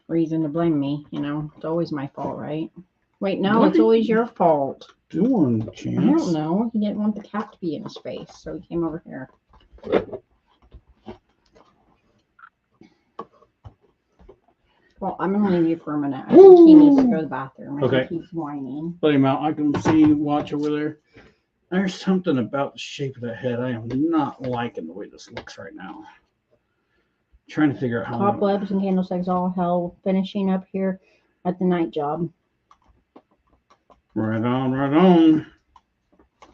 reason to blame me. You know, it's always my fault, right? Wait, no, What it's always your fault. Doing, I Chance? don't know. He didn't want the cat to be in his face, so he came over here. Well, I'm gonna leave you for a minute. I think he needs to go to the bathroom. I Okay. think he's whining. Let him out. I can see, watch over there. There's something about the shape of that head. I am not liking the way this looks right now. Trying to figure out how. Cobwebs and candlesticks all hell. Finishing up here at the night job. Right on, right on.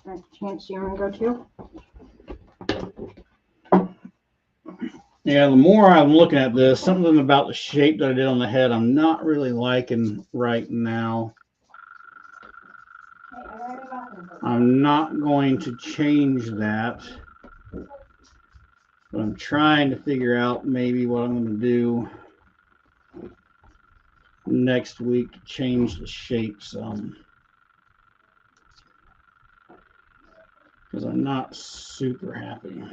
Right, Chance, you want to go too? Yeah, the more I'm looking at this, something about the shape that I did on the head, I'm not really liking right now. I'm not going to change that. But I'm trying to figure out maybe what I'm going to do next week to change the shape some. Because I'm not super happy.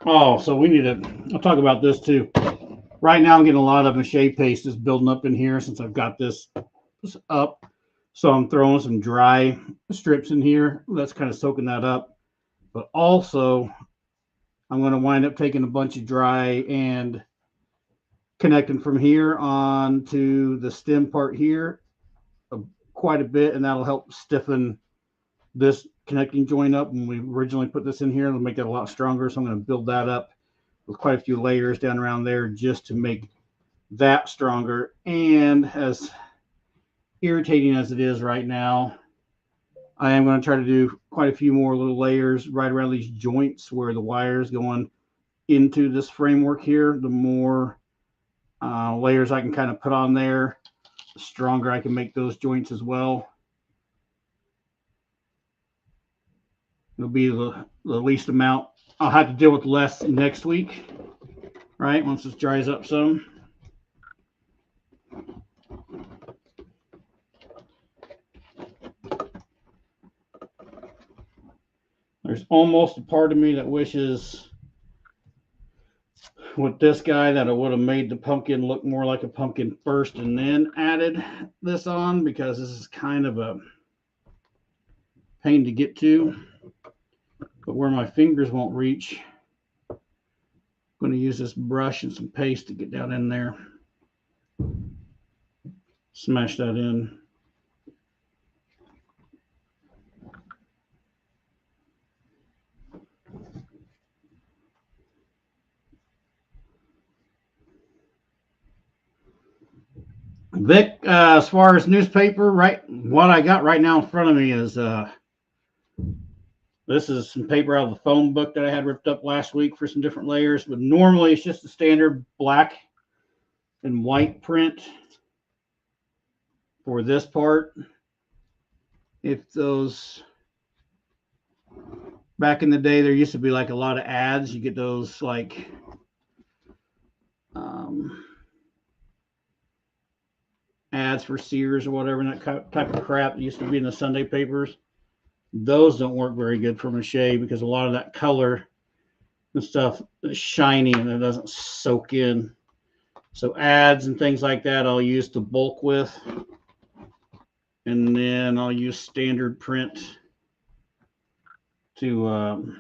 Oh, so we need to, I'll talk about this too. Right now I'm getting a lot of mache paste is building up in here since I've got this up. So I'm throwing some dry strips in here. That's kind of soaking that up. But also I'm going to wind up taking a bunch of dry and connecting from here on to the stem part here quite a bit, and that'll help stiffen this connecting joint up. When we originally put this in here, it'll make it a lot stronger. So I'm going to build that up with quite a few layers down around there just to make that stronger. And as irritating as it is right now, I am going to try to do quite a few more little layers right around these joints where the wires going into this framework here. The more layers I can kind of put on there, the stronger I can make those joints as well. It'll be the least amount. I'll have to deal with less next week, right? Once this dries up some. There's almost a part of me that wishes with this guy that I would have made the pumpkin look more like a pumpkin first and then added this on, because this is kind of a pain to get to. But where my fingers won't reach, I'm going to use this brush and some paste to get down in there. Smash that in. Vic, as far as newspaper, right, what I got right now in front of me is this is some paper out of the phone book that I had ripped up last week for some different layers, but normally it's just the standard black and white print for this part. If those, back in the day, there used to be like a lot of ads. You get those like ads for Sears or whatever, and that type of crap that used to be in the Sunday papers. Those don't work very good for mache because a lot of that color and stuff is shiny and it doesn't soak in. So ads and things like that I'll use to bulk with, and then I'll use standard print to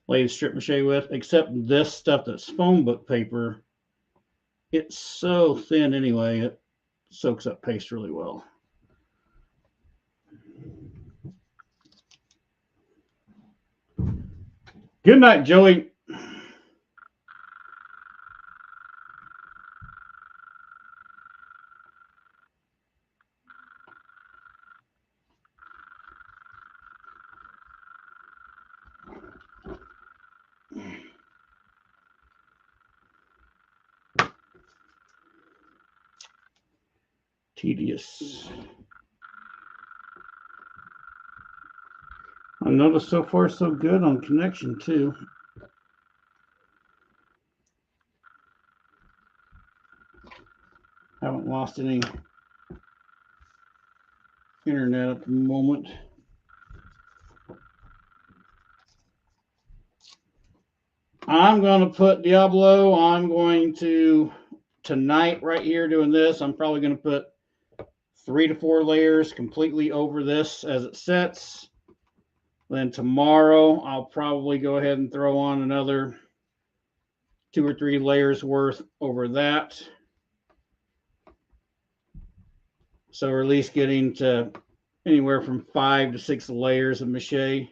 lay the strip mache with, except this stuff that's phone book paper, it's so thin anyway, it soaks up paste really well. Good night, Joey. Tedious. I noticed so far so good on connection too. Haven't lost any internet at the moment. I'm going to put Diablo. I'm going to, tonight right here doing this, I'm probably going to put 3 to 4 layers completely over this as it sets. Then tomorrow I'll probably go ahead and throw on another 2 or 3 layers worth over that. So we're at least getting to anywhere from 5 to 6 layers of mache.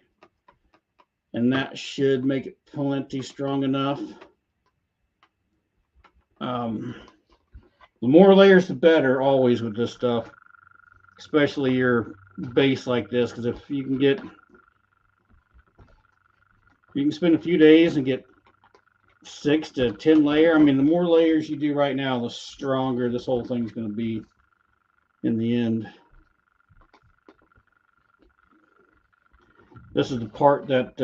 And that should make it plenty strong enough. The more layers, the better, always with this stuff, especially your base like this. Because if you can get, you can spend a few days and get 6 to 10 layer. I mean, the more layers you do right now, the stronger this whole thing's going to be in the end. This is the part that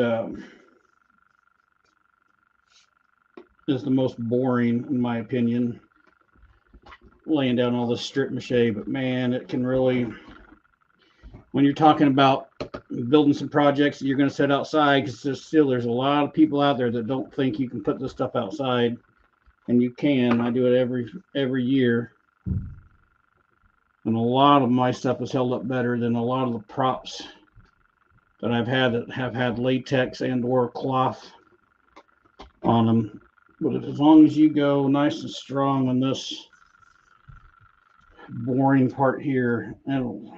is the most boring, in my opinion, laying down all this strip mache. But man, it can really, when you're talking about building some projects that you're going to set outside, because there's a lot of people out there that don't think you can put this stuff outside, and you can. I do it every year, and a lot of my stuff has held up better than a lot of the props that I've had that have had latex and or cloth on them. But as long as you go nice and strong on this boring part here, it'll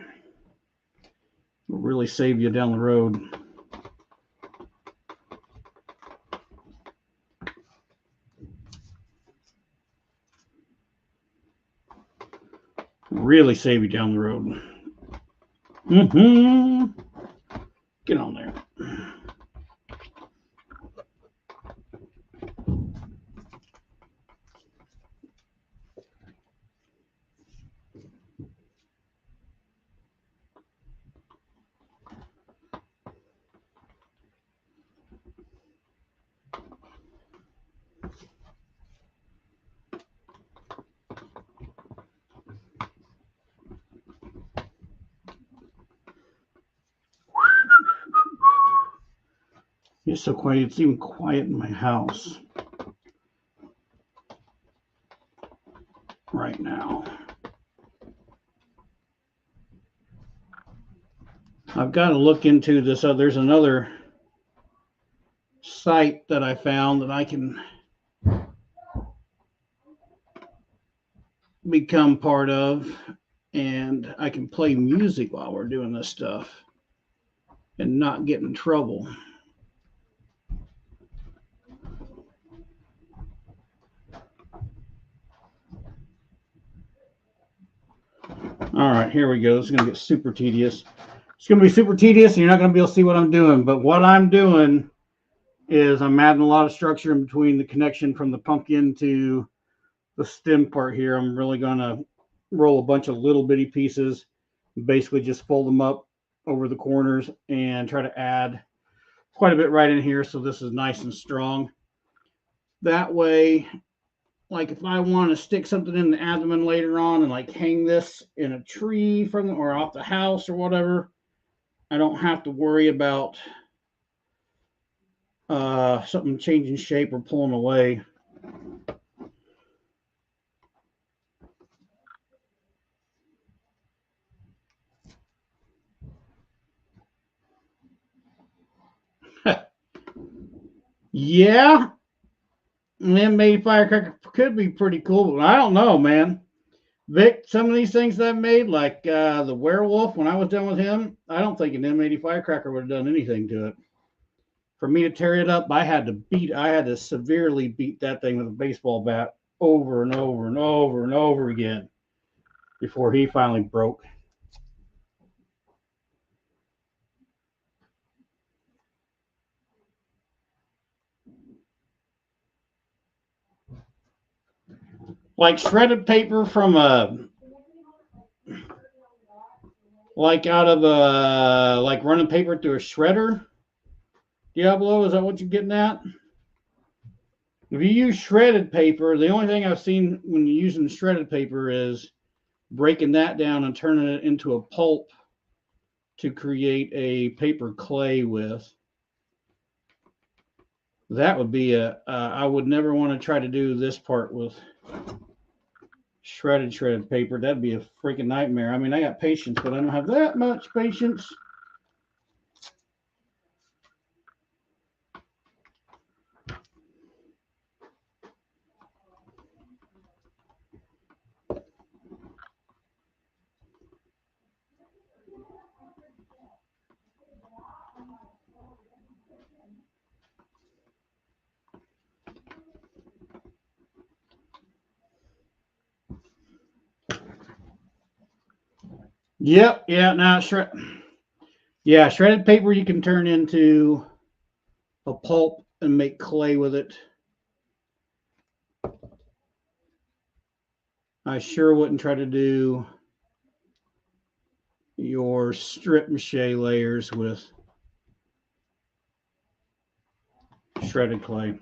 really save you down the road. Really save you down the road. Get on there. It's so quiet. It's even quiet in my house right now. I've got to look into this. There's another site that I found that I can become part of, and I can play music while we're doing this stuff and not get in trouble. All right, here we go. This is going to get super tedious. It's going to be super tedious, and you're not going to be able to see what I'm doing. But what I'm doing is I'm adding a lot of structure in between the connection from the pumpkin to the stem part here. I'm really going to roll a bunch of little bitty pieces, basically just fold them up over the corners and try to add quite a bit right in here so this is nice and strong. That way, like if I want to stick something in the abdomen later on and like hang this in a tree from or off the house or whatever, I don't have to worry about something changing shape or pulling away. Yeah, an M80 firecracker could be pretty cool, but I don't know, man. Vic, some of these things that I've made, like the werewolf, when I was done with him, I don't think an M80 firecracker would have done anything to it. For me to tear it up, I had to severely beat that thing with a baseball bat over and over and over and over again before he finally broke. Like shredded paper from like out of like running paper through a shredder. Diablo, is that what you're getting at? If you use shredded paper, the only thing I've seen when you're using shredded paper is breaking that down and turning it into a pulp to create a paper clay with. That would be I would never want to try to do this part with shredded paper. That'd be a freaking nightmare. I mean, I got patience, but I don't have that much patience. Yep, yeah, now shredded paper you can turn into a pulp and make clay with it. I sure wouldn't try to do your strip mache layers with shredded clay,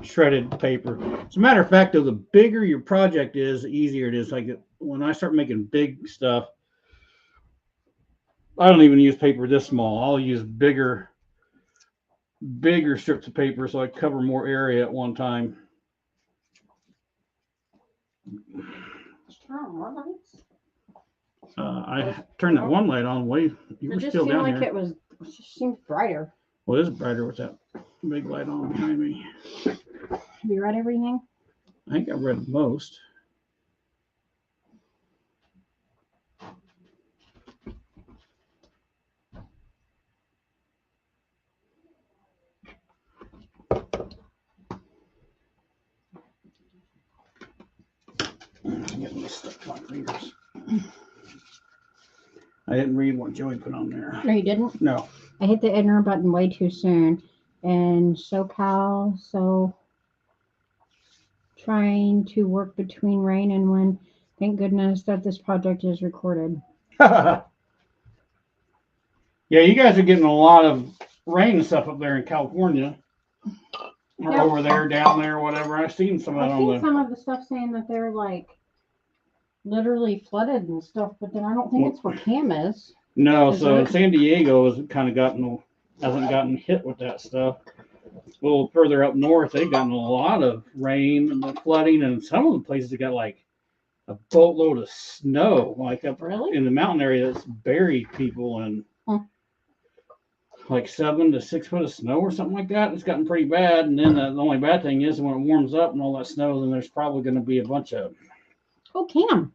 shredded paper. As a matter of fact, though, the bigger your project is, the easier it is. Like when I start making big stuff, I don't even use paper this small. I'll use bigger strips of paper so I cover more area at one time. Turn on more lights. I turned that one light on. Way you were still down like here. it just seemed brighter. Well, it is brighter with that big light on behind me. Have you read everything? I think I read most. Getting this stuck to my fingers. I didn't read what Joey put on there. No, you didn't? No. I hit the enter button way too soon. And SoCal, so trying to work between rain and wind. Thank goodness that this project is recorded. Yeah, you guys are getting a lot of rain and stuff up there in California. Or Yeah. over there, down there, whatever. I've seen some of that I've on seen the. some of the stuff saying that they're like literally flooded and stuff, but then I don't think it's where Cam is. No, Is so it? San Diego has kind of hasn't gotten hit with that stuff. A little further up north, they've gotten a lot of rain and the flooding, and some of the places have got like a boatload of snow, like up Really? in the mountain area that's buried people in like 7 to 6 foot of snow or something like that. It's gotten pretty bad, and then the only bad thing is when it warms up and all that snow, then there's probably going to be a bunch of Oh, Cam.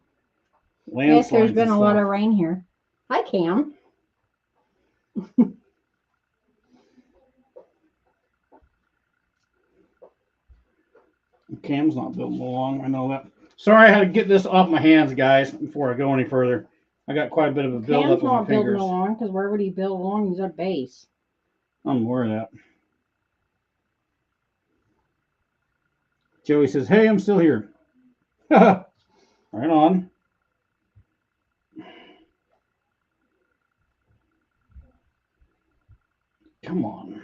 landslides. Yes, there's been and a lot stuff. of rain here. Hi, Cam. Cam's not building along. I know that. Sorry, I had to get this off my hands, guys, before I go any further. I got quite a bit of a build Cam's up on my not building fingers. along because where would he build along? He's at base. I'm aware of that. Joey says, "Hey, I'm still here." Right on. Come on.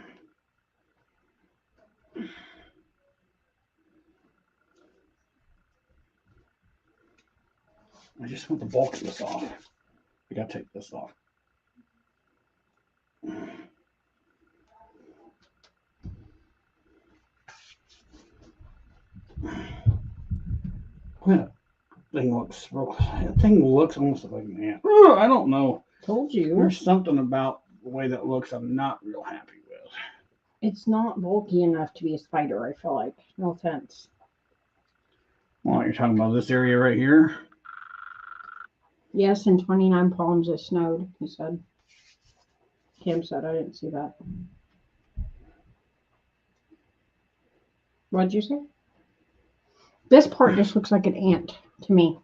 I just want the bulk of this off. I gotta take this off. That thing looks almost like an ant. I don't know. Told you. There's something about the way that looks I'm not real happy with. It's not bulky enough to be a spider, I feel like. No offense. Well, you're talking about this area right here? Yes, in 29 Palms it snowed, he said. Cam said, I didn't see that. What'd you say? This part just looks like an ant to me.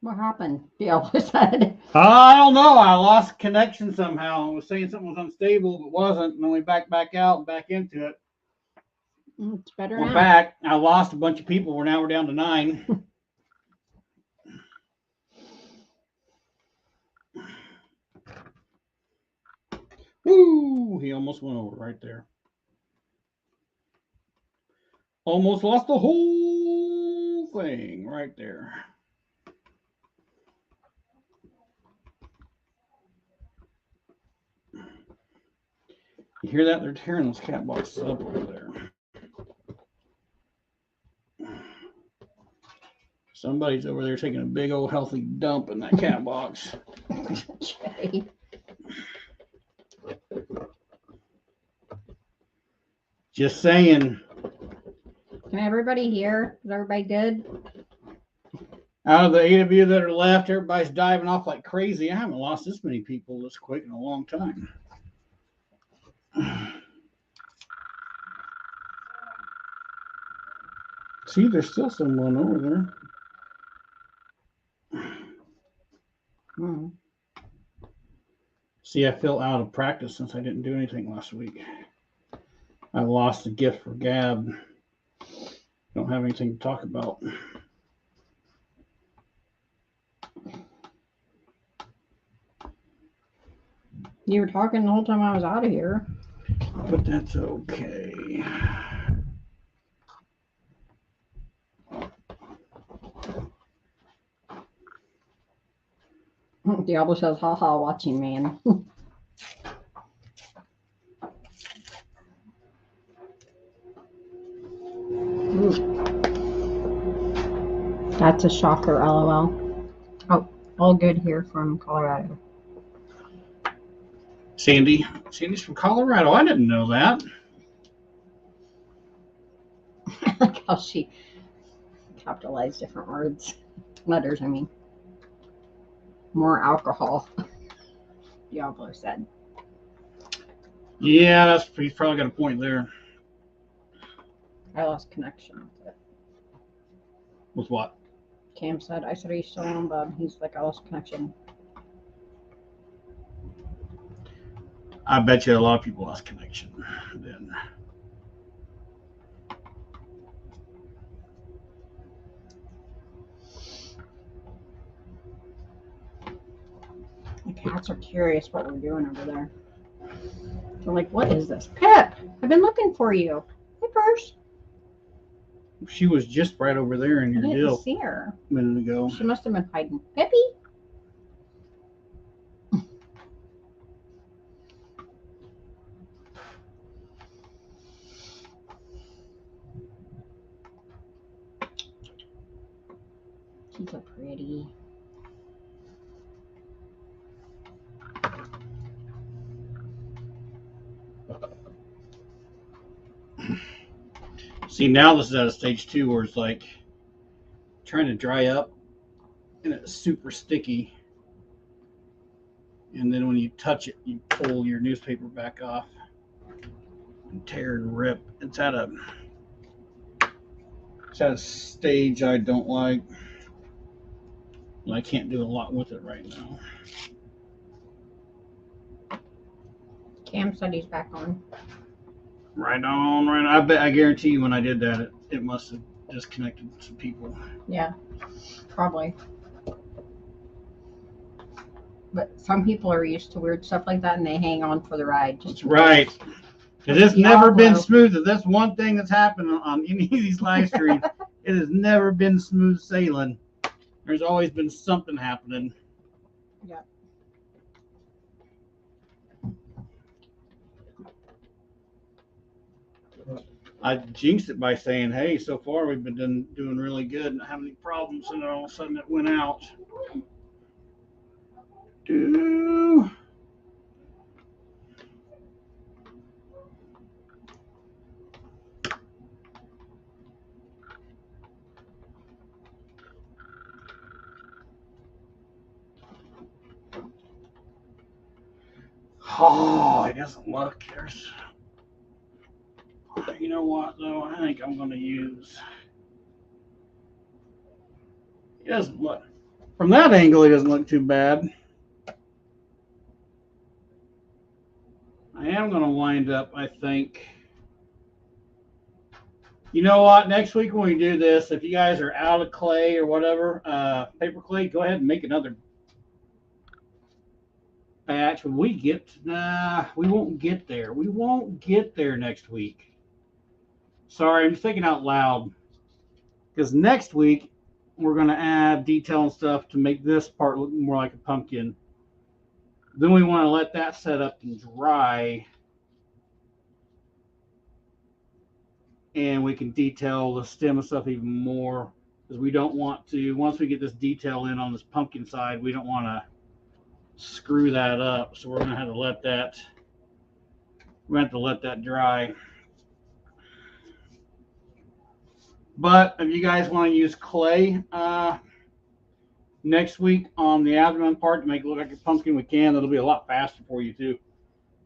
What happened? Diablo said. I don't know. I lost connection somehow. I was saying something was unstable, but wasn't. And then we back out and back into it. It's better We're now. back. I lost a bunch of people. We're down to 9. Woo! He almost went over right there. Almost lost the whole thing right there. You hear that? They're tearing those cat boxes up over there. Somebody's over there taking a big old healthy dump in that cat box. Jay. Just saying. Can everybody hear? Is everybody good? Out of the 8 of you that are left, everybody's diving off like crazy. I haven't lost this many people this quick in a long time. See, there's still someone over there. See, I feel out of practice since I didn't do anything last week. I lost the gift for gab. Don't have anything to talk about. You were talking the whole time I was out of here. But that's okay. Diablo says, haha, watching man. That's a shocker, lol. Oh, all good here from Colorado. Sandy's from Colorado. I didn't know that. I like how she capitalized different letters, I mean. More alcohol, Diablo said. Yeah, he's probably got a point there. I lost connection with it. With what? Cam said, I said, are you still on, bub? He's like, I lost connection. I bet you a lot of people lost connection then. The cats are curious what we're doing over there. They're like, what is this? Pip, I've been looking for you. Hey, Purse. She was just right over there in I your didn't deal see her. a minute ago. She must have been hiding. Pippy? She's so pretty. See, now this is at a stage 2 where it's like trying to dry up and it's super sticky. And then when you touch it, you pull your newspaper back off and tear and rip. It's at a stage I don't like. And I can't do a lot with it right now. Cam said he's back on. Right on. I guarantee you when I did that, it must have disconnected some people. Yeah, probably. But some people are used to weird stuff like that and they hang on for the ride. That's right. Because it's never been smooth. That's one thing that's happened on any of these live streams. It has never been smooth sailing. There's always been something happening. Yeah. I jinxed it by saying, hey, so far we've been doing really good and not having any problems, and then all of a sudden it went out. Oh, it doesn't look. You know what, though? I think I'm going to use. It doesn't look. From that angle, he doesn't look too bad. I am going to wind up, I think. You know what? Next week when we do this, if you guys are out of clay or whatever, paper clay, go ahead and make another batch. When we get, we won't get there. We won't get there next week. Sorry, I'm just thinking out loud. Because next week, we're going to add detail and stuff to make this part look more like a pumpkin. Then we want to let that set up and dry. And we can detail the stem and stuff even more, because we don't want to, once we get this detail in on this pumpkin side, we don't want to screw that up. So we're going to have to let that, dry. But if you guys want to use clay next week on the abdomen part to make it look like a pumpkin, we can. It'll be a lot faster for you too.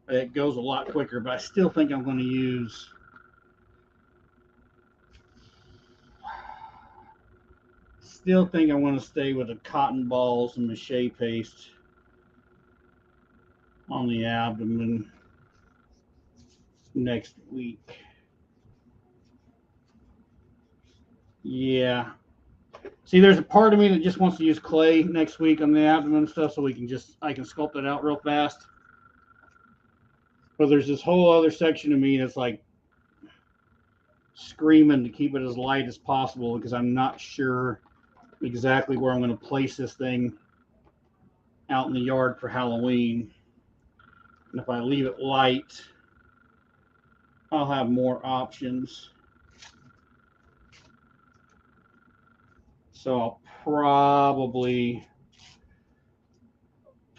It goes a lot quicker, but I still think I'm going to use I want to stay with the cotton balls and mache paste on the abdomen next week. Yeah. See, there's a part of me that just wants to use clay next week on the abdomen stuff, so I can sculpt it out real fast. But there's this whole other section of me that's like screaming to keep it as light as possible, because I'm not sure exactly where I'm going to place this thing out in the yard for Halloween. And if I leave it light, I'll have more options. So I'll probably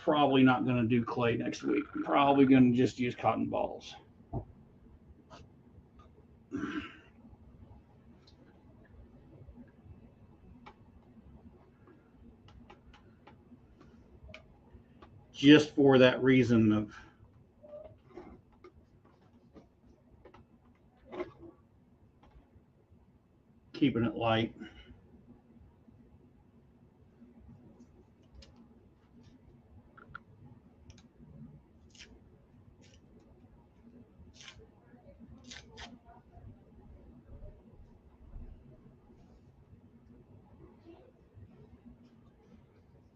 not going to do clay next week. I'm probably going to just use cotton balls. Just for that reason of keeping it light.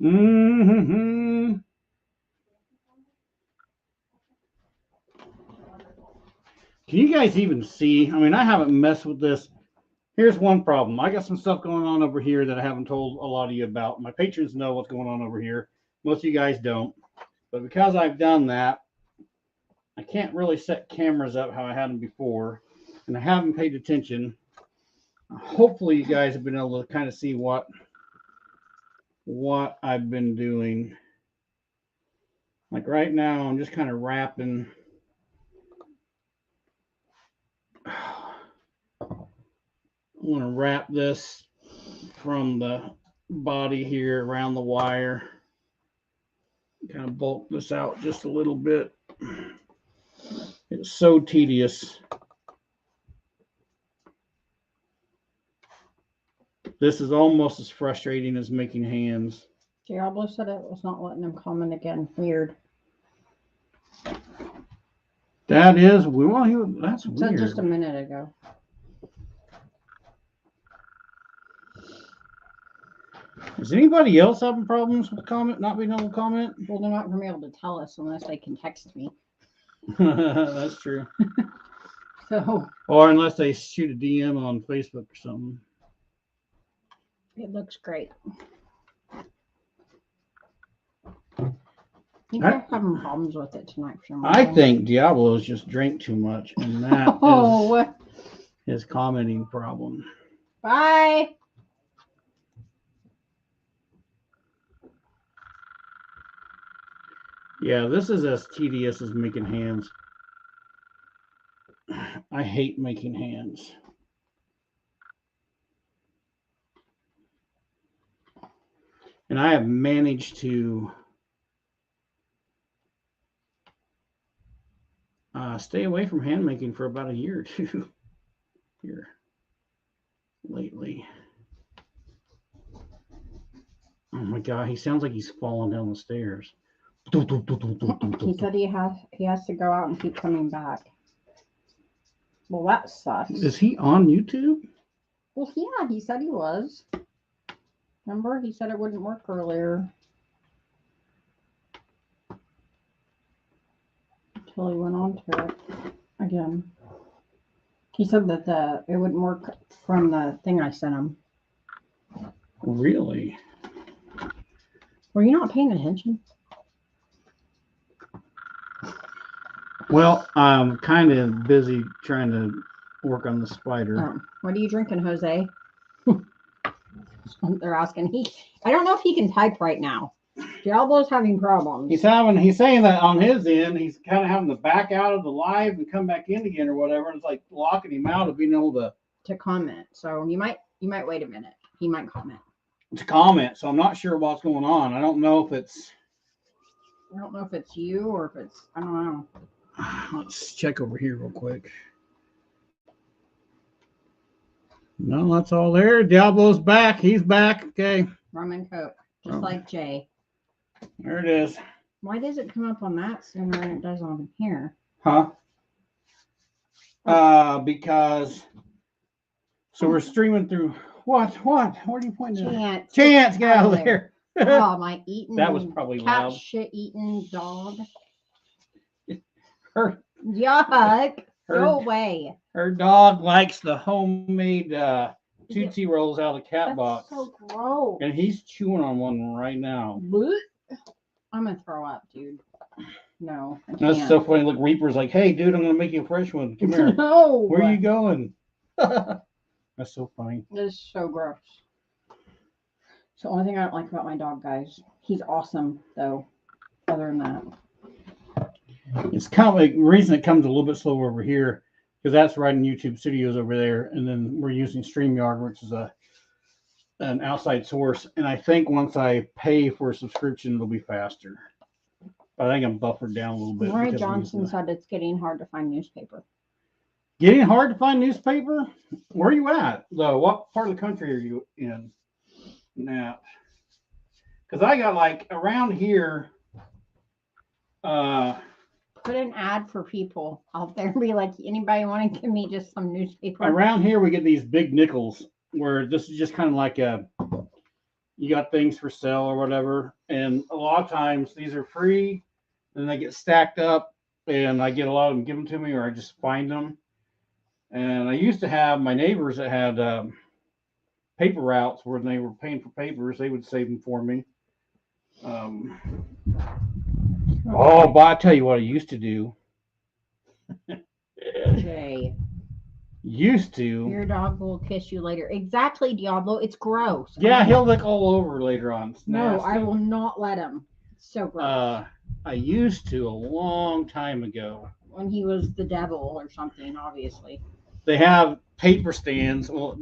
Mm-hmm. Can you guys even see? I mean, I haven't messed with this. Here's one problem. I got some stuff going on over here that I haven't told a lot of you about. My patrons know what's going on over here. Most of you guys don't. But because I've done that, I can't really set cameras up how I had them before. And I haven't paid attention. Hopefully you guys have been able to kind of see what I've been doing. Like right now, I'm just kind of wrapping. I want to wrap this from the body here around the wire. Kind of bulk this out just a little bit. It's so tedious. This is almost as frustrating as making hands. Diablo said it was not letting him comment again. Weird. That is, well, that's It weird. said just a minute ago. Is anybody else having problems with not being able to comment? Well, they're not going to be able to tell us unless they can text me. That's true. So. Or unless they shoot a DM on Facebook or something. It looks great. I think I'm having problems with it tonight for some reason. I think Diablo's just drank too much, and that is his commenting problem. Bye. Yeah, this is as tedious as making hands. I hate making hands. And I have managed to stay away from hand making for about a year or two here lately. Oh my God, he sounds like he's falling down the stairs. He said he has to go out and keep coming back. Well, that sucks. Is he on YouTube? Well, yeah, he said he was. Remember, he said it wouldn't work earlier. Until he went on to it again. He said that it wouldn't work from the thing I sent him. Really? Were you not paying attention? Well, I'm kind of busy trying to work on the spider. Oh, what are you drinking, Jose? They're asking. I don't know if he can type right now. Diablo's having problems. He's saying that on his end, he's kind of having to back out of the live and come back in again or whatever. It's like locking him out of being able to comment. So you might wait a minute. He might comment. To comment. So I'm not sure what's going on. I don't know if it's you or if it's, I don't know. Let's check over here real quick. No, that's all there. Diablo's back. He's back. Okay. Rum and Coke, just like Jay. There it is. Why does it come up on that sooner than it does on here? Huh? Because so we're streaming through what? What are you pointing at? Chance, get out of there. Oh, my eating. That was probably loud. Shit eating dog. Her Yuck. Go away. Her dog likes the homemade Tootsie Rolls out of the cat box. That's so gross. And he's chewing on one right now. I'm going to throw up, dude. No. That's so funny. Look, Reaper's like, hey, dude, I'm going to make you a fresh one. Come here. No. Where are you going? That's so funny. This is so gross. It's the only thing I don't like about my dog, guys. He's awesome, though. Other than that. It's kind of like the reason it comes a little bit slower over here because that's right in YouTube Studios over there, and then we're using StreamYard, which is an outside source. And I think once I pay for a subscription, it'll be faster. But I think I'm buffered down a little bit. Roy Johnson said it's getting hard to find newspaper. Getting hard to find newspaper? Where are you at, though? What part of the country are you in now? Because I got like around here. Put an ad for people out there and be like, anybody want to give me just some newspaper? Around here, we get these big nickels where this is just kind of like you got things for sale or whatever. And a lot of times these are free and they get stacked up and I get a lot of them given to me or I just find them. And I used to have my neighbors that had paper routes where they were paying for papers. They would save them for me. Oh, but I tell you what I used to do. Jay. Used to. Your dog will kiss you later. Exactly, Diablo. It's gross. Yeah, he'll lick all over later on. It's no, nasty. I will not let him. It's so gross. I used to a long time ago. When he was the devil or something, obviously. They have paper stands. Well,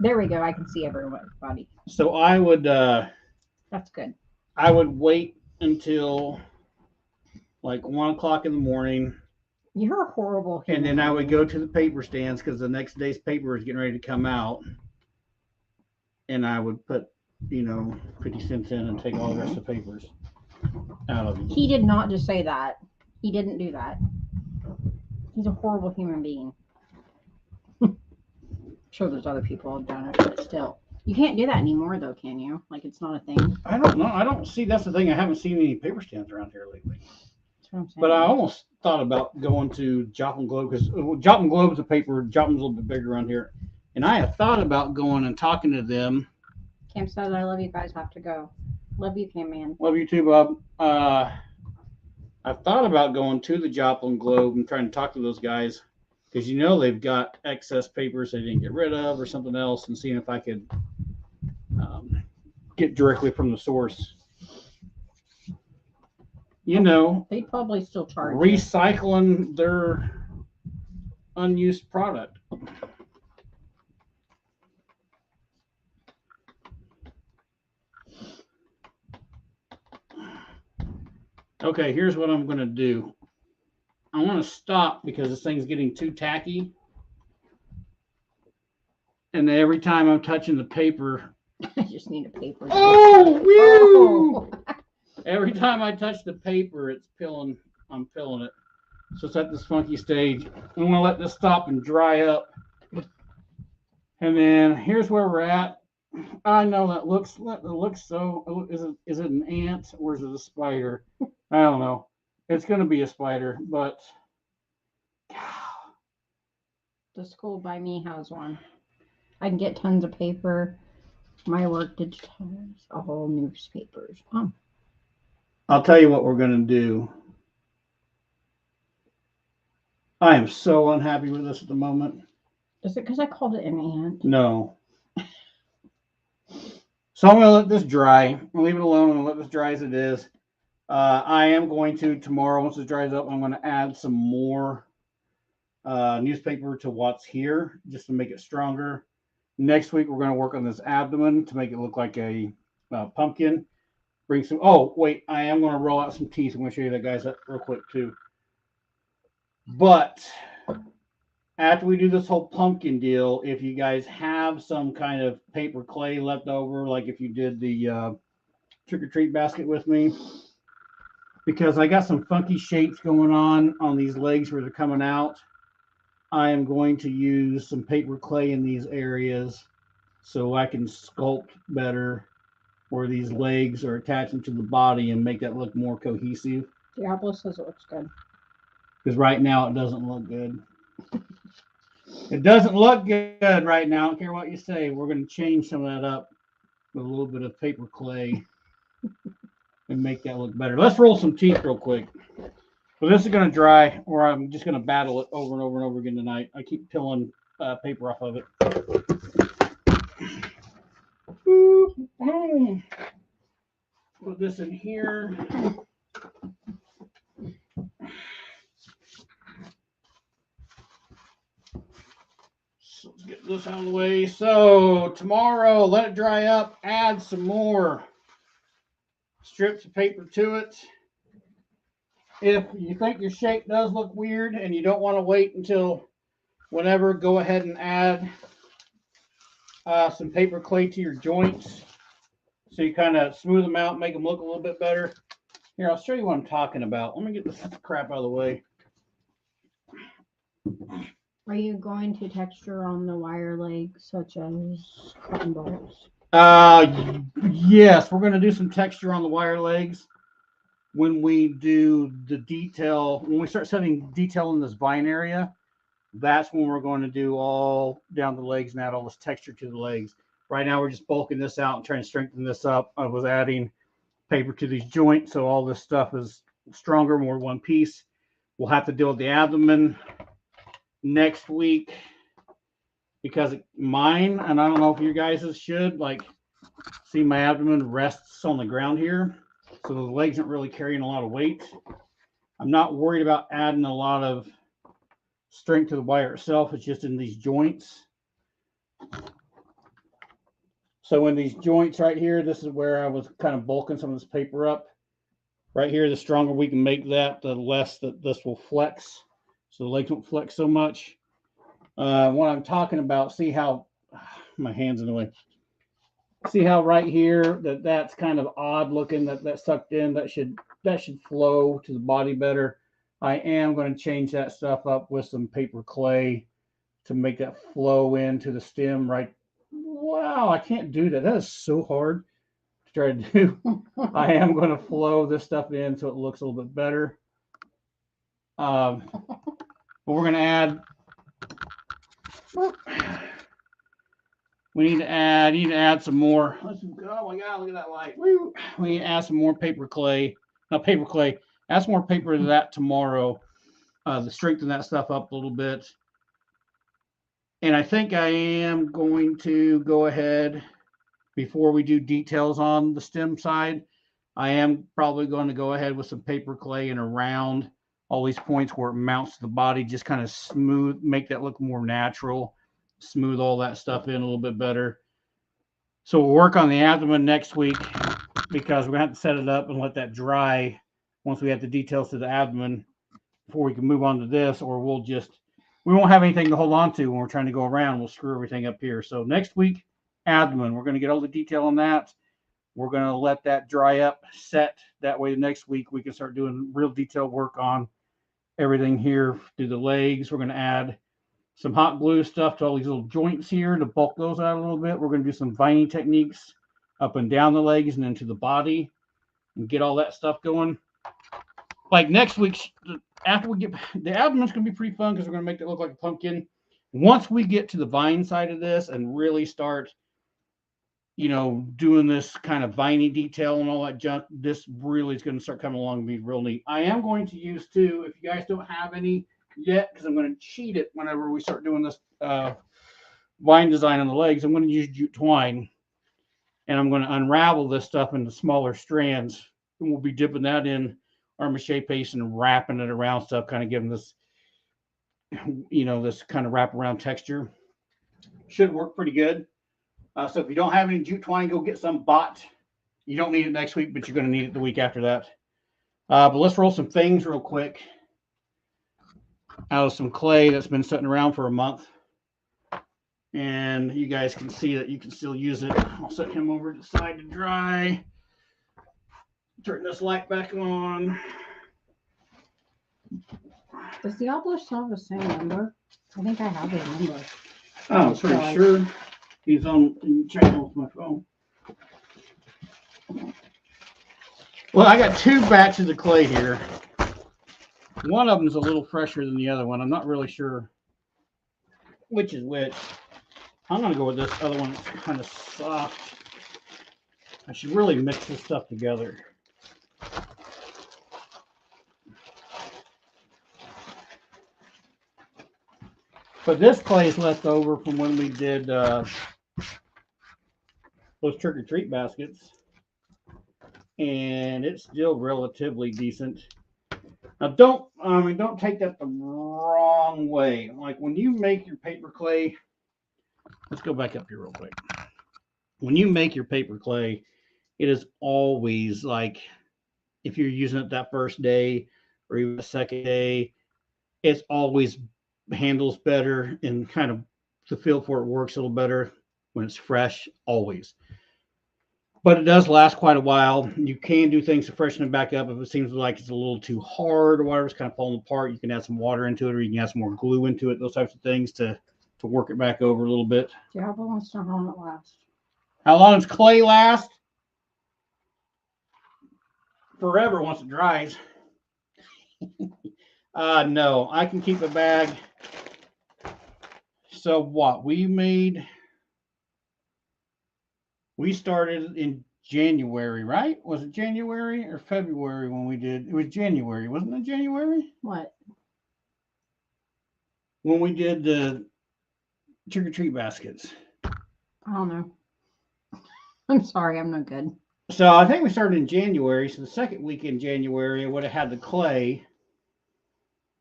there we go. I can see everybody. So I would. That's good. I would wait until like 1 o'clock in the morning. You're a horrible human. And then I would go to the paper stands because the next day's paper is getting ready to come out. And I would put, 50 cents in and take all the rest of the papers out of them. He did not just say that. He didn't do that. He's a horrible human being. I'm sure there's other people who have done it, but still. You can't do that anymore, though, can you? Like, it's not a thing. I don't know. I don't see. That's the thing. I haven't seen any paper stands around here lately. That's what I'm saying. But I almost thought about going to Joplin Globe because Joplin Globe's a paper. Joplin's a little bit bigger around here. And I have thought about going and talking to them. Cam says, I love you guys. Have to go. Love you, Cam, man. Love you too, Bob. I've thought about going to the Joplin Globe and trying to talk to those guys because they've got excess papers they didn't get rid of or something else, and seeing if I could get directly from the source. They'd probably still charge recycling their unused product. Okay, here's what I'm going to do. I want to stop because this thing's getting too tacky. And every time I'm touching the paper, I just need a paper. Oh, woo! Oh. Every time I touch the paper, it's pilling. I'm pilling it. So it's at this funky stage. I'm gonna let this stop and dry up. And then here's where we're at. I know that looks so. Is it an ant or is it a spider? I don't know. It's gonna be a spider, but The school by me has one. I can get tons of paper. My work digitized all newspapers. Oh, I'll tell you what we're gonna do. I am so unhappy with this at the moment. is it because I called it an ant? No. So I'm gonna let this dry. I'll leave it alone and let this dry as it is. I am going to tomorrow, once it dries up, I'm going to add some more newspaper to what's here just to make it stronger. Next week, we're going to work on this abdomen to make it look like a pumpkin. Bring some. Oh, wait, I am going to roll out some teeth. I'm going to show you that, guys, real quick, too. But after we do this whole pumpkin deal, if you guys have some kind of paper clay left over, like if you did the trick-or-treat basket with me, because I got some funky shapes going on these legs where they're coming out, I am going to use some paper clay in these areas so I can sculpt better where these legs are attaching to the body and make that look more cohesive. Diablo says it looks good. Because right now it doesn't look good. It doesn't look good right now. I don't care what you say. We're going to change some of that up with a little bit of paper clay and make that look better. Let's roll some teeth real quick. So this is going to dry, or I'm just going to battle it over and over and over again tonight. I keep peeling paper off of it. Boom. Put this in here. So let's get this out of the way. So tomorrow, let it dry up. Add some more strips of paper to it. If you think your shape does look weird and you don't want to wait until whenever, go ahead and add some paper clay to your joints so you kind of smooth them out, make them look a little bit better. Here, I'll show you what I'm talking about. Let me get this crap out of the way. Are you going to texture on the wire legs such as cotton balls? Yes, we're going to do some texture on the wire legs when we do the detail. When we start setting detail in this vine area, that's when we're going to do all down the legs and add all this texture to the legs. Right now, we're just bulking this out and trying to strengthen this up. I was adding paper to these joints, so all this stuff is stronger, more one piece. We'll have to deal with the abdomen next week because mine, and I don't know if you guys should, like, see my abdomen rests on the ground here, so the legs aren't really carrying a lot of weight. I'm not worried about adding a lot of strength to the wire itself. It's just in these joints. So in these joints right here, this is where I was kind of bulking some of this paper up. Right here, the stronger we can make that, the less that this will flex. So the legs won't flex so much. What I'm talking about, see how my hand's in the way. See how right here that's kind of odd looking, that's tucked in. That should flow to the body better. I am going to change that stuff up with some paper clay to make that flow into the stem right. Wow, I can't do that. That is so hard to try to do. I am going to flow this stuff in so it looks a little bit better. But we're going to add. We need to add some more. Oh my God, look at that light. Woo. We need to add some more paper clay. Not paper clay. Add some more paper to that tomorrow to strengthen that stuff up a little bit. And I think I am going to go ahead, before we do details on the stem side, I am probably going to go ahead with some paper clay and around all these points where it mounts to the body, just kind of smooth, make that look more natural, smooth all that stuff in a little bit better. So we'll work on the abdomen next week because we're going to have to set it up and let that dry once we have the details to the abdomen before we can move on to this, or we won't have anything to hold on to when we're trying to go around. We'll screw everything up here. So next week, abdomen. We're going to get all the detail on that. We're going to let that dry up, set. That way next week we can start doing real detailed work on everything here. Do the legs. We're going to add some hot glue stuff to all these little joints here to bulk those out a little bit. We're going to do some vining techniques up and down the legs and into the body and get all that stuff going. Like next week, after we get the abdomen's going to be pretty fun because we're going to make it look like a pumpkin. Once we get to the vine side of this and really start, doing this kind of viney detail and all that junk, this really is going to start coming along and be real neat. I am going to use too, if you guys don't have any yet, because I'm going to cheat it whenever we start doing this vine design on the legs. I'm going to use jute twine, and I'm going to unravel this stuff into smaller strands, and we'll be dipping that in our mache paste and wrapping it around stuff, kind of giving this, this kind of wraparound texture. Should work pretty good. So if you don't have any jute twine, go get some bought. You don't need it next week, but you're going to need it the week after that. But let's roll some things real quick out of some clay that's been sitting around for a month. And you guys can see that you can still use it. I'll set him over to the side to dry. Turn this light back on. Does the obelisk have the same number? I think I have his number. Oh, I'm pretty sure he's on the channel with my phone. Well, I got 2 batches of clay here. One of them is a little fresher than the other one. I'm not really sure which is which. I'm going to go with this other one. It's kind of soft. I should really mix this stuff together. But this clay is left over from when we did those trick-or-treat baskets. And it's still relatively decent. Now don't take that the wrong way. Like when you make your paper clay, let's go back up here real quick. When you make your paper clay, it is always like, if you're using it that first day or even the second day, it's always handles better and kind of the feel for it works a little better when it's fresh, always. But it does last quite a while. You can do things to freshen it back up if it seems like it's a little too hard or whatever's kind of falling apart. You can add some water into it, or you can add some more glue into it, those types of things to work it back over a little bit. Yeah, but wants to know how long it lasts. How long does clay last? Forever once it dries. No, I can keep a bag. So what? We started in January, right? Was it January or February when we did? It was January, wasn't it January? What? When we did the trick-or-treat baskets. I don't know. I'm sorry, I'm not good. So I think we started in January. So the second week in January, I would have had the clay.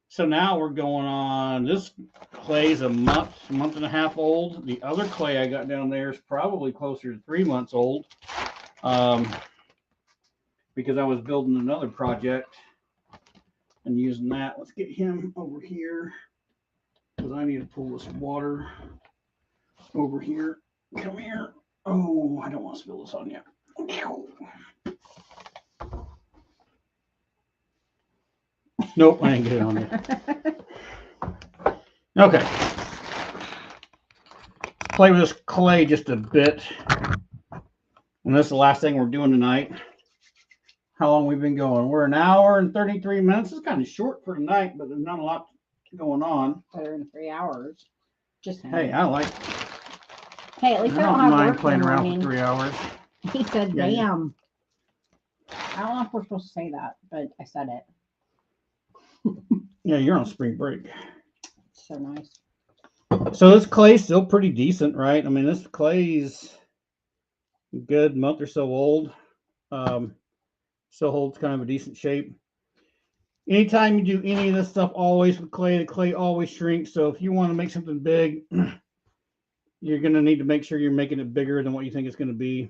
So now we're going on, this clay is a month and a half old. The other clay I got down there is probably closer to 3 months old, because I was building another project and using that. Let's get him over here because I need to pull this water over here. Come here. Oh, I don't want to spill this on you. Nope, I ain't get it on there. Okay. Play with this clay just a bit. And this is the last thing we're doing tonight. How long we've been going? We're 1 hour and 33 minutes. It's kind of short for tonight, but there's not a lot going on. Better than 3 hours. Just hey, I like. Hey, at least I don't mind work playing around morning. for 3 hours. He said, Yeah, "Damn." I don't know if we're supposed to say that, but I said it. Yeah, you're on spring break. So nice. So this clay's still pretty decent, right? I mean, this clay's a good month or so old. Still holds kind of a decent shape. Anytime you do any of this stuff, always with clay, the clay always shrinks. So if you want to make something big, you're going to need to make sure you're making it bigger than what you think it's going to be,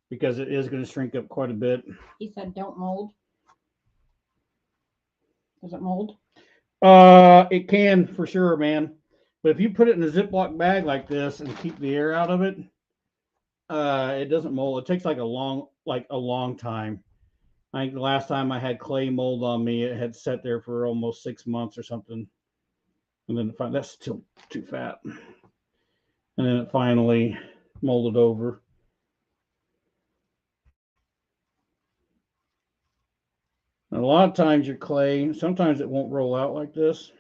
because it is going to shrink up quite a bit. He said, "Don't mold." Does it mold? It can for sure, man. But if you put it in a Ziploc bag like this and keep the air out of it, it doesn't mold. It takes like a long time. I think the last time I had clay mold on me, it had sat there for almost 6 months or something. And then that's still too fat. And then it finally molded over. And a lot of times your clay, sometimes it won't roll out like this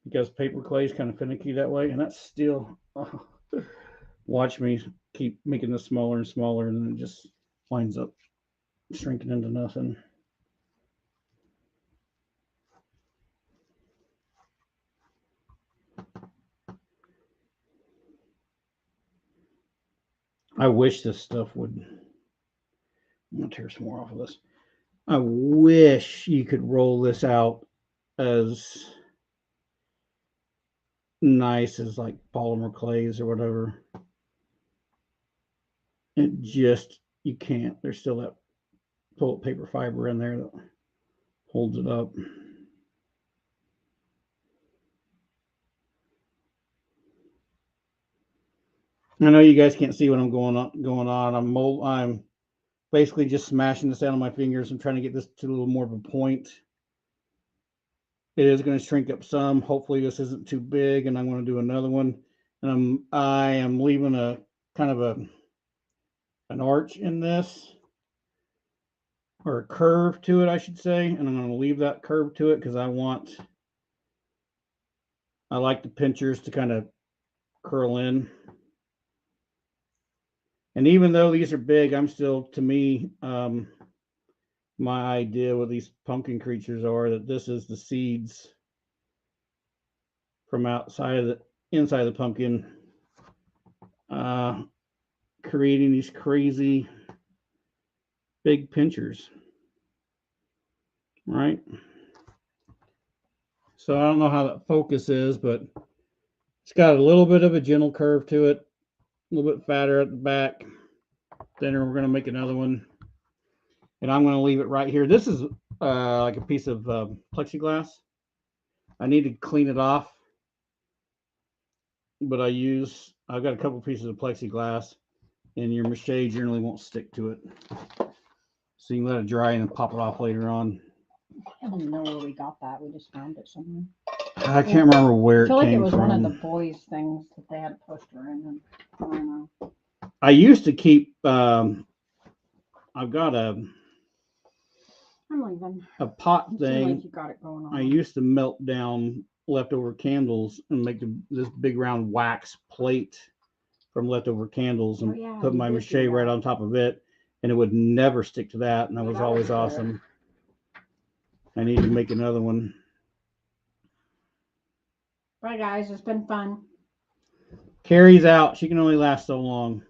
because paper clay is kind of finicky that way. And that's still, watch me keep making this smaller and smaller, and then it just winds up shrinking into nothing. I wish this stuff would. I'm gonna tear some more off of this. I wish you could roll this out as nice as like polymer clays or whatever. It just, you can't. There's still that toilet paper fiber in there that holds it up. I know you guys can't see what I'm going on. I'm basically just smashing this down on my fingers. I'm trying to get this to a little more of a point. It is going to shrink up some. Hopefully this isn't too big, and I'm going to do another one. And I am leaving a kind of an arch in this, or a curve to it, I should say. And I'm going to leave that curve to it because I like the pinchers to kind of curl in. And even though these are big, I'm still, to me, my idea with these pumpkin creatures are that this is the seeds from inside of the pumpkin, creating these crazy big pinchers, right? So I don't know how that focus is, but it's got a little bit of a gentle curve to it, a little bit fatter at the back. Then we're going to make another one, and I'm going to leave it right here. This is like a piece of plexiglass. I need to clean it off, but I've got a couple pieces of plexiglass, and your mache generally won't stick to it. So you can let it dry and pop it off later on. I don't know where we got that. We just found it somewhere. I can't remember where it came from. I feel like it was one of the boys' things that they had a poster in. And I don't know. I used to keep, I've got I'm leaving. A pot thing. Like you got it going on. I used to melt down leftover candles and make this big round wax plate from leftover candles and put my mache right on top of it, and it would never stick to that, and that was always awesome. I need to make another one. Bye guys, it's been fun. Carrie's out. She can only last so long.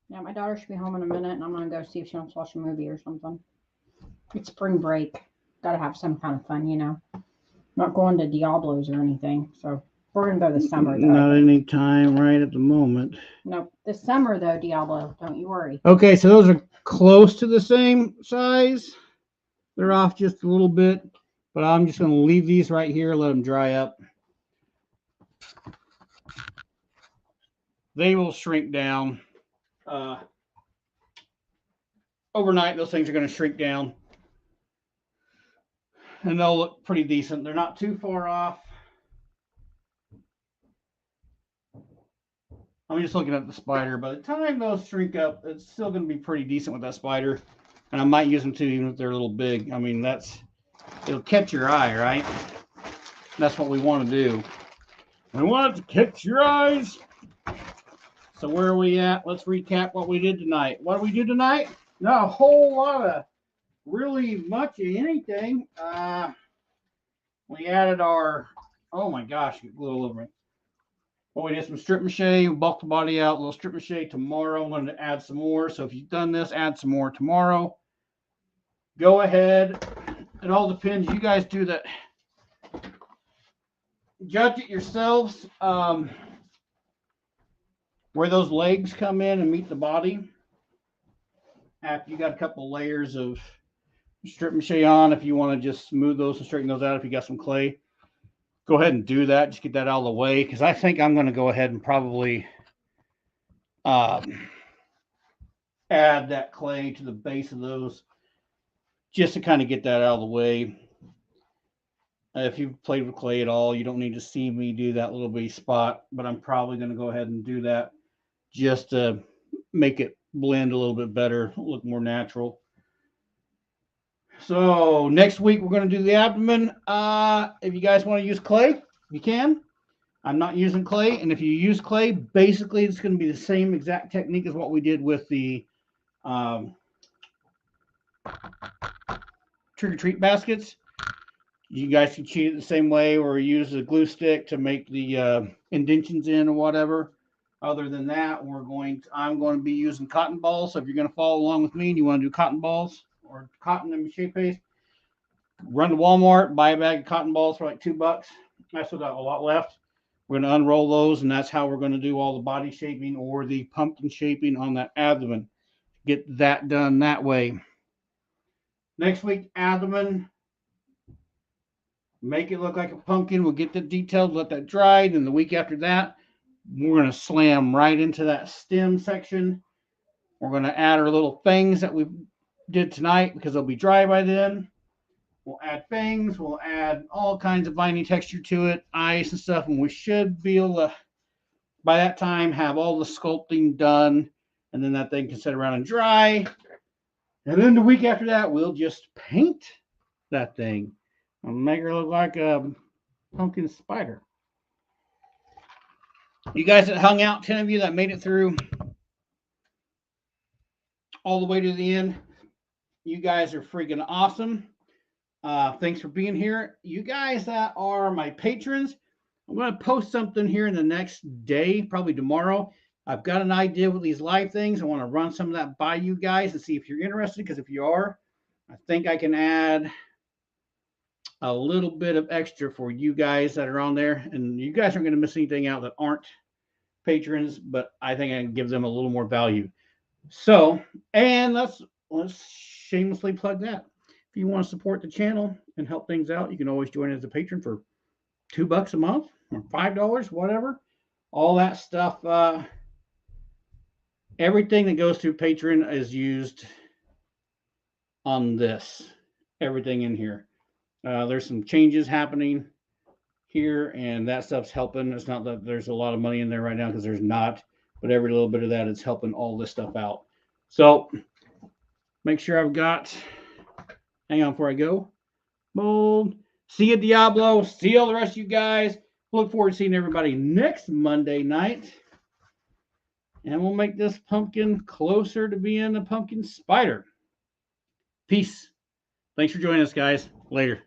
Yeah, my daughter should be home in a minute, and I'm gonna go see if she wants to watch a movie or something. It's spring break. Gotta have some kind of fun, you know. Not going to Diablo's or anything, so we're gonna go this summer. Though. Not any time right at the moment. Nope. This summer though, Diablo. Don't you worry. Okay, so those are close to the same size. They're off just a little bit, but I'm just gonna leave these right here, let them dry up. They will shrink down. Overnight, those things are going to shrink down, and they'll look pretty decent. They're not too far off. I'm just looking at the spider. By the time those shrink up, it's still going to be pretty decent with that spider, and I might use them too, even if they're a little big. I mean, it'll catch your eye, right? That's what we want to do. We want it to catch your eyes. So where are we at? Let's recap what we did tonight. What did we do tonight? Not a whole lot of really much of anything. We added our, oh my gosh, it blew all over me. Well, we did some strip mache, we bulked the body out, a little strip mache tomorrow. I'm going to add some more. So if you've done this, add some more tomorrow. Go ahead. It all depends. You guys do that. Judge it yourselves. Where those legs come in and meet the body, after you got a couple layers of strip mache on, if you want to just smooth those and straighten those out, if you got some clay, go ahead and do that. Just get that out of the way, because I think I'm going to go ahead and probably add that clay to the base of those just to kind of get that out of the way. If you've played with clay at all, you don't need to see me do that little bitty spot, but I'm probably going to go ahead and do that just to make it blend a little bit better, look more natural. So next week we're going to do the abdomen. If you guys want to use clay, you can. I'm not using clay, and if you use clay, basically it's going to be the same exact technique as what we did with the trick-or-treat baskets. You guys can cheat it the same way, or use a glue stick to make the indentions in or whatever. Other than that, I'm going to be using cotton balls. So if you're going to follow along with me and you want to do cotton balls or cotton and mache paste, run to Walmart, buy a bag of cotton balls for like $2. I still got a lot left. We're going to unroll those, and that's how we're going to do all the body shaping or the pumpkin shaping on that abdomen. Get that done that way. Next week, abdomen. Make it look like a pumpkin. We'll get the details, let that dry. Then the week after that, we're going to slam right into that stem section. We're going to add our little fangs that we did tonight because they'll be dry by then. We'll add fangs. We'll add all kinds of binding texture to it, eyes and stuff. And we should be able to, by that time, have all the sculpting done. And then that thing can sit around and dry. And then the week after that, we'll just paint that thing. I'll make her look like a pumpkin spider. You guys that hung out, 10 of you that made it through all the way to the end, you guys are freaking awesome. Thanks for being here. You guys that are my patrons, I'm going to post something here in the next day, probably tomorrow. I've got an idea with these live things. I want to run some of that by you guys and see if you're interested, because if you are, I think I can add a little bit of extra for you guys that are on there. And you guys aren't going to miss anything out that aren't patrons, but I think I can give them a little more value. So, and let's shamelessly plug that. If you want to support the channel and help things out, you can always join as a patron for $2 a month or $5, whatever. All that stuff, everything that goes through Patreon is used on this. Everything in here. There's some changes happening here, and that stuff's helping. It's not that there's a lot of money in there right now, because there's not, but every little bit of that is helping all this stuff out. So make sure I've got, hang on before I go. Mold. See you, Diablo. See all the rest of you guys. Look forward to seeing everybody next Monday night. And we'll make this pumpkin closer to being a pumpkin spider. Peace. Thanks for joining us, guys. Later.